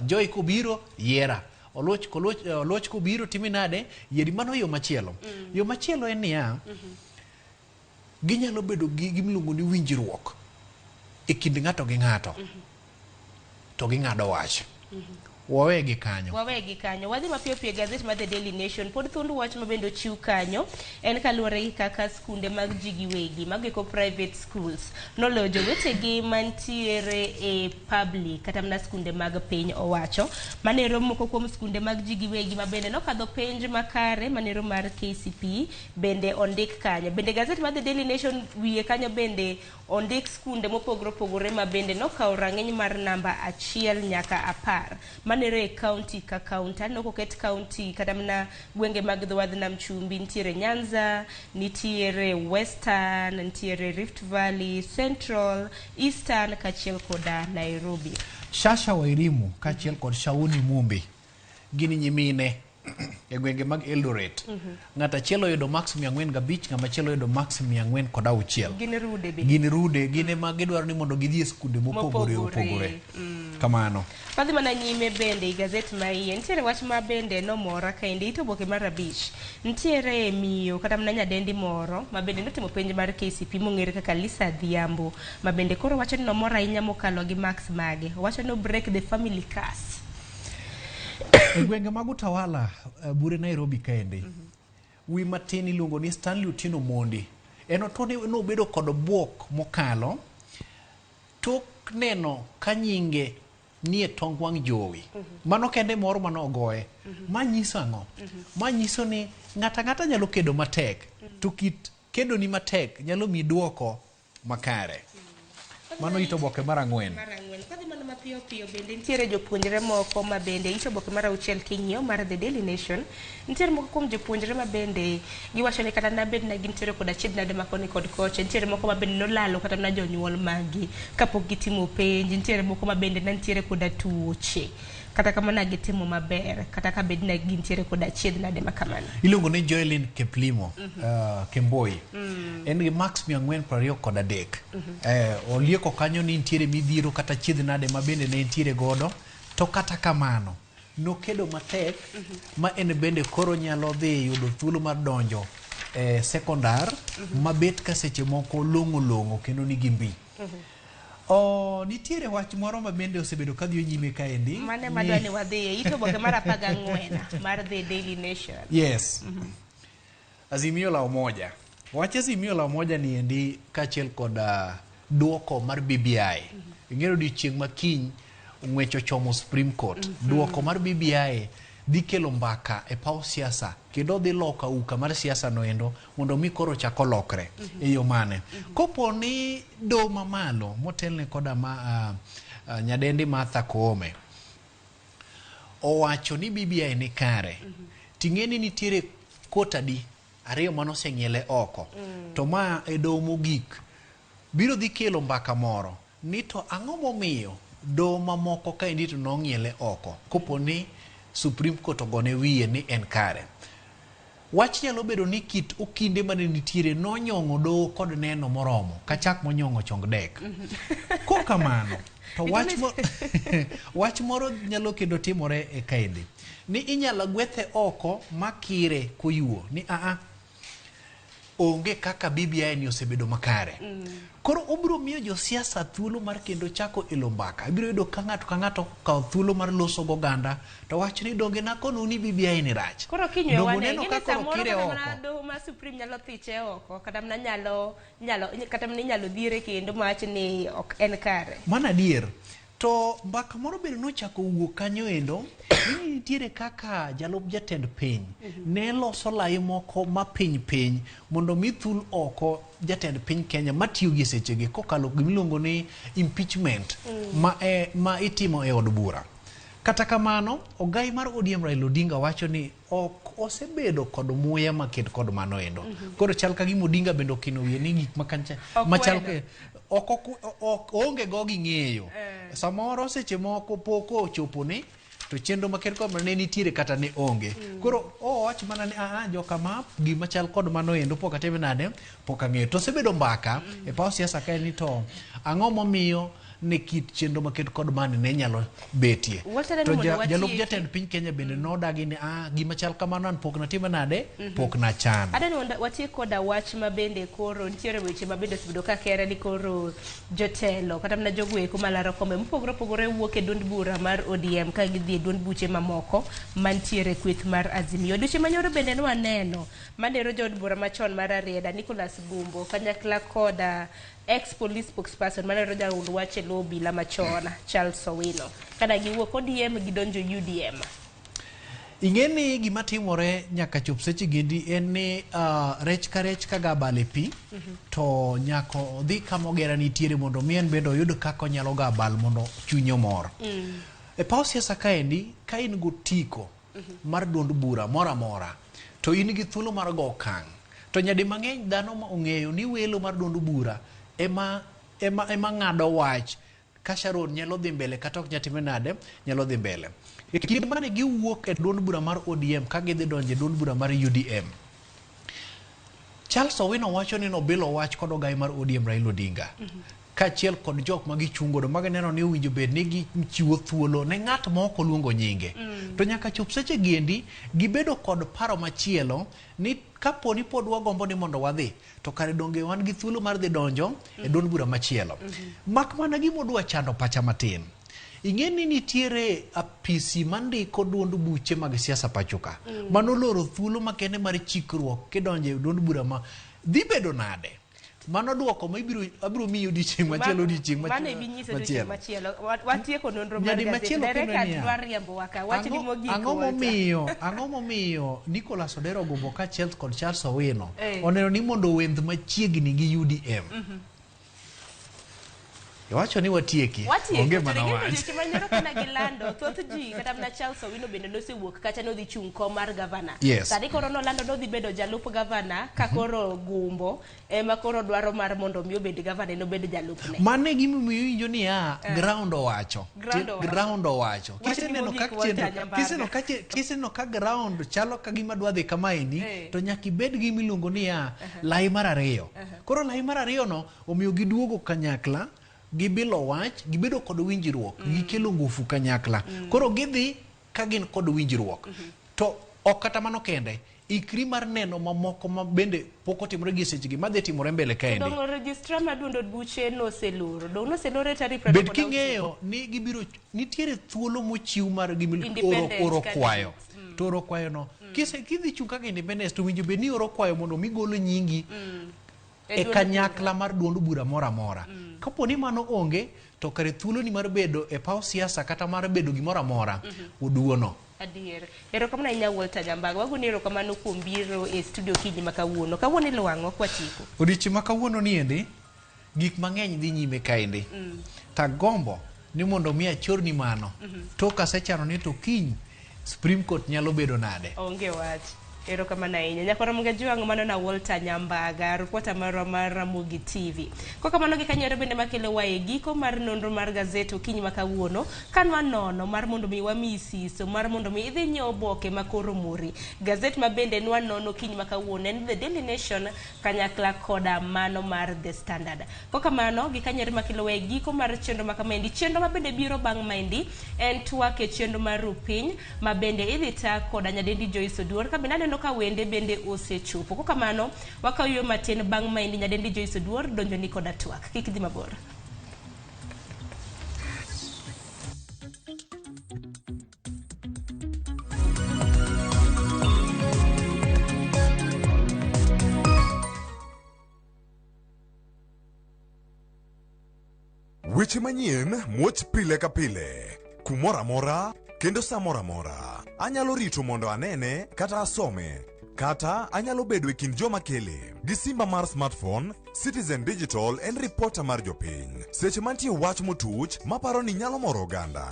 Joy kobiro yera oloch kobiro timi nade yedi mano yo machielo en niya ginyalo bedo gi gimiluongo ni winjruok e kind ng'ato gi ng'ato to ging'ado wach wawegi kanyo. Wadhi mapiyo piyo gazet mar The Daily Nation. Pod thund wach mabendo chiw kanyo en kaluwore gi kaka skunde mag ji giwegi magiko private schools noloyo jowetegi mantiere e public kata mana skunde mag piny owacho. Manero moko kuom skunde mag ji giwegi mabende nokadho penj makare manero mar KCP bende ondik kanyo. Bende gazet mar The Daily Nation wiye kanyo bende ondik skunde mopogore opogore mabende nokawo rang'iny mar namba 1 nyaka 10 manero e county ka county. Nokoket county kata mana gwenge mag dho wadh nam chumbi. Nitiere Nyanza, nitiere Western, nitiere Rift Valley, Central, Eastern kachiel koda Nairobi. Shasha Wairimu kachiel kod Shauni Mumbi gini nyimine e gwenge mag Eldoret. Ng'ata achiel oyudo max 405, ng'ama achiel oyudo max 406. Gin rude gine ma gidwaro ni mondo gidhi e skunde mopogore. Kamano. Wadhi mana nyime bende i gazet Mnayien. Nitiere wach ma bende nomora kaendi ito oboke mar 5. Nitiere miyo kata mana nyadendi moro ma bende notimo penj mar KCP mong'ere kaka Lisa Adhiambo ma bende koro wacho ni nomora ahinya mokalo gi max mage. Wacho no break the family curse. E gwenge mag Utawala bure Nairobi kaendi. Wi matin iluongo ni Stanley Otieno Mondi. En otone no bedo kod buok mokalo tok neno kanyinge nie tong wang jowi. Mano kende moro mano ogoye. Manyiso ang'o? Manyiso ni ng'ata nyalo kedo matek. To kit kedo ni matek nyalo mi duoko makare. Mano ito boke mar 4. Kadhi mana mapiyo piyo bende nitiere jopuonjre moko ma bende ito boke mar 6 king'iyo mar The Daily Nation. Nitiere moko kuom jopuonjre ma bende giwacho ni kata na bed na gintiere kod achiedh nade makoni kod koche. Nitiere moko ma bende nolalo kata na jonyuol magi kapok gitimo penj. Nitiere moko ma bende nitiere kod tuoche kata kamana gitimo maber kata ka bed na gintiere kod achiedh nade makamano. Iluongo ni Joelyn Keplimo Kemboi. En gi max 423. Olieko kanyo ni nitiere midhiero kata achiedh nade ma bende ne nitiere godo, to kata kamano no kedo matek ma en bende koro nyalo dhi yudo thuolo mar donjo sekondar mabet ka seche moko longo kendo ni gimbi. Nitiere wach moro ma bende osebedo ka dhiyo nyime kaendi. Mane madwani wadhiye ito boke mar 14 mar The Daily Nation. Yes. Azimio la Umoja. Wach Azimio la Umoja ni endi kachiel kod duoko mar BBI. Ingero odiochieng' ma kiny ng'wecho chomo Supreme Court. Duoko mar BBI dhi kelo mbaka e paw siasa kendo dhi loka uka mar siasa no endo mondo mi koro chako lokre e yo mane. Kopo ni do mamalo motelne koda nyadendi Martha Koome owacho ni BBI ni kare. Ting'eni nitiere kota di ariyo mano seng'iele oko. To ma e do mogik biro dhi kelo mbaka moro ni to ang'o momiyo do mamoko kaendi to nong'iele oko kopo ni Supreme Court ogone wiye ni en kare. Wach nyalo bedo ni kit okinde mane nitiere nonyong'o do kod neno moromo kachak monyong'o chong dek. Kokamano to wach moro nyalo kendo timore e kaendi ni inyalo gwethe oko makire koyuo ni onge kaka BBI ni osebedo makare. Koro obiro miyo jo siasa thuolo mar kendo chako ilo mbaka. Ibiro yudo ka ng'ato kawo thuolo mar loso goganda to wach ni donge na kono ni BBI ni rach. Koro kinywe wane ngene samoro kata doho ma Supreme nyalo thiche oko kata mna nyalo dhire kendo mach ni ok en kare. Mana adier. To mbaka moro bende nochako wuok kanyo endo ni nitiere kaka jalup jatend piny ne loso lai moko ma piny mondo mi thul oko jatend piny Kenya matiyo gi sechegi kokalo gimiluongo ni impeachment ma itimo e od bura. Kata kamano ogai mar ODM Raila Odinga wacho ni ok osebedo kod muya maket kod mano endo. Koro chal ka gimo Odinga bendo kino wiye ni gik makancha machal ke onge go gi ng'eyo. Samoro seche moko poko ochopo ni to chenro maket kod mano ne nitiere kata ne onge. Koro wach mana ni joka ma gima chal kod mano endo pok atime nade pok ang'eyo. To osebedo mbaka e paw siasa kae ni to ang'o momiyo ne kit chenro maket kod mani ne nyalo betie. To jalup jatend piny Kenya bende nodagi ni gima chal kamano an pok natime nade, pok na chan. Adani watie koda wach mabende koro nitiere weche mabende osebedo ka kere ni koro jotelo kata mana jogweko malaro kombe mopogore opogore wuok e duond bura mar ODM ka gidhi e duond buche mamoko mantiere kweth mar Azimio. Odiochieng' manyoro bende nwaneno manero jood bura machon mar Arieda Nicholas Gumbo kanyakla koda ex-police spokesperson manero jaund wach e lo obila machon Charles Owino kada giwuok ODM gidonjo UDM. Ing'eni gima timore nyaka chop seche gendi en ni rech ka gabal e pi to nyako dhi kamogera nitiere mondo mien bende oyud kako nyalo gabal mondo chunyo mor. E paw siasa kaendi ka in gotiko mar duond bura mora mora to in gi thuolo mar go okang'. To nyadi mang'eny dhano ma ong'eyo ni welo mar duond bura ema ng'ado wach ka Sharon nyalo dhi mbele kata ok nyatime nade nyalo dhi mbele. E kinde mane giwuok e duond bura mar ODM ka gidhi donje duond bura mar UDM, Charles Owino wacho ni nobilo wach kod ogai mar ODM Raila Odinga kaachiel kod jok ma gichungodo ma gineno ni owinjo bed ni gichiwo thuolo ne ng'at ma ok oluongo nyinge. To nyaka chop seche giendi gibedo kod paro machielo ni kapo ni pod wagombo ni mondo wadhi to kare donge wan gi thuolo mar dhi donjo e duond bura machielo. Mak mana gimodwa chando pacha matin. Ing'eni nitiere apisi mandiko duond buche mag siasa pachoka manoloro thuolo makende mar chikruok kidonjo e duond bura ma dhi bedo nade. Mano duoko ma abiro miyo odiochieng' machielo odiochieng' machielo. Mane binyiso odiochieng' machielo. Watieko nonro mar gaset. Dereka dwa riembo waka. Wach ni mogik. Ang'o momiyo Nicholas Odero Gumbo kaachiel kod Charles Owino oneno ni mondo wend machiegni gi UDM. Wacho ni watieki. Onge mana wach. Odiochieng' manyoro kana gilando thoth ji kata mana Charles Owino bende nosewuok kacha nodhi chung' kom mar gavana. Sani koro nolando nodhi bedo jalup gavana ka koro Gumbo ema koro dwaro mar mondo mi obed gavana no bedo jalupne. Mane gimomiyo winjo ni ground owacho. Kiseneno ka ground chalo ka gima dwa dhi kama eni to nyaka ibed gi miluongo ni lai mar ariyo. Koro lai mar ariyo no omiyo giduogo kanyakla gibilo wach, gibedo kod winjruok, gikelo ngufu kanyakla. Koro gidhi ka gin kod winjruok. To ok kata mano kende, ikri mar neno mamoko ma bende pok otimore gi sechegi madhi timore mbele kaendi. Dongo registrar maduond buche noseloro. Dong noseloro tarik bed king'eyo ni gibiro nitiere thuolo mochiw mar oro kwayo. To oro kwayo no kidhi chung' kaka independence to winjo bed ni oro kwayo mondo migolo nyingi e kanyakla mar duond bura mora mora. Kapo ni mano onge to kare thuolo ni mar bedo e paw siasa kata mar bedo gimora mora uduono. Adier. Erokamano ahinya Walter Nyambaga. Wagoni erokamano kuom biro e studio kiny ma kawuono. Kawuono ilwang'o kwatieko. Odiochieng' ma kawuono niendi gik mang'eny dhi nyime kaendi. Tagombo ni mondo mi achorni mano. Tok asechano ni to kiny Supreme Court nyalo bedo nade. Onge wach. Erokamano ahinya. Nyako Ramogi Juang mano na Walter Nyambaga, reporter mar Ramogi TV. Kokamano gi kanyore bende makelo wae giko mar nonro mar gaset okinyi makawuono kanwa nono mar mondo mi wamisiso mar mondo mi idhi nyiewo oboke makoro muri. Gaset mabende nwa nono okinyi makawuono en The Daily Nation kanyakla koda mano mar The Standard. Kokamano gi kanyore makelo wae giko mar chenro makamendi. Chenro mabende biro bang' maendi en twak e chenro mar Ruu Piny mabende idhi ta koda nyadendi Joyce Oduor kabende no ka wende bende osechopo. Kokamano wakayo matin bang' maendi nyadendi Joyce Oduor donjo ni koda twak. Kik dhi mabor. Weche manyien muoch pile ka pile kumora mora kendo samora mora. Anyalo rito mondo anene kata asome kata anyalo bedo e kind joma kele gi simba mar smartphone. Citizen Digital en reporter mar jopiny. Seche mantie wach motuch maparo ni nyalo moro oganda.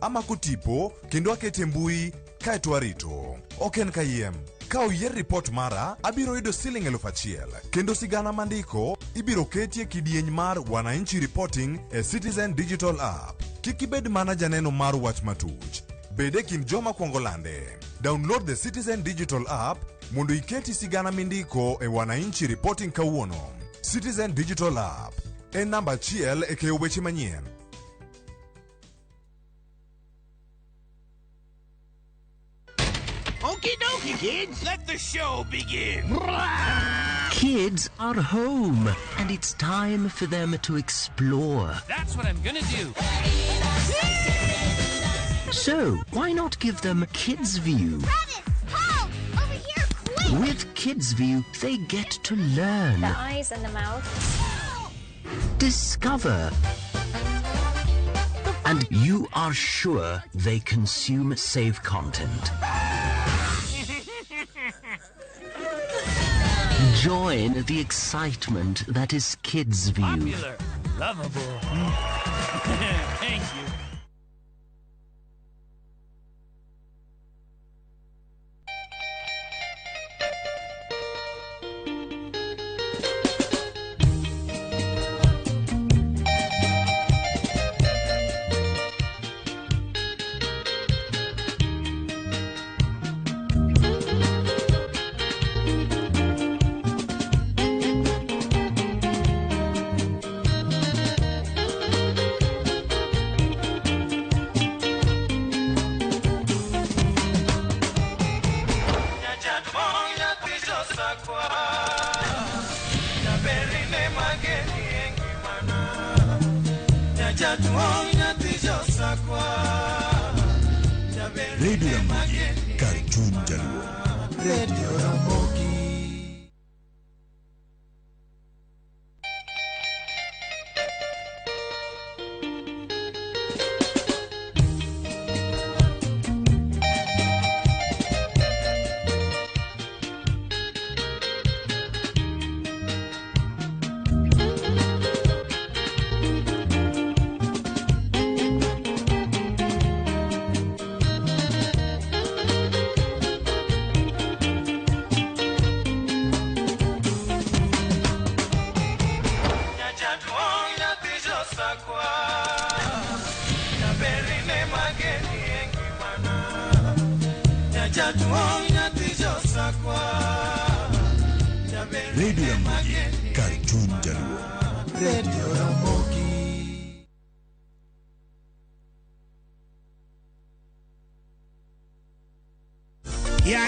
Amako tipo kendo akete mbui kaeto arito. Ok en kayiem. Ka oyier report mara, abiro yudo siling 1,000 kendo sigana mandiko ibiro ketie kidieny mar Wananchi Reporting e Citizen Digital App. Kik ibed mana janeno mar wach matuch. Bede kin joma kuongo lande. Download the Citizen Digital App mondo iketi sigana mindiko e Wananchi Reporting kawuono. Citizen Digital App en namba 1 e keyo weche manyien. ready, kids? Let the show begin. Kids are home, and it's time for them to explore. That's what I'm gonna do. So, why not give them Kids View? Paul, over here, quick! With Kids View, they get to learn, The eyes and the mouth. discover, and you are sure they consume safe content. Join the excitement that is Kids View. Popular, lovable. Thank you. Radio Ramogi, kar chuny jaluo. Radio Ramogi. Radio Ramogi, kar chuny jaluo. Radio Ramogi.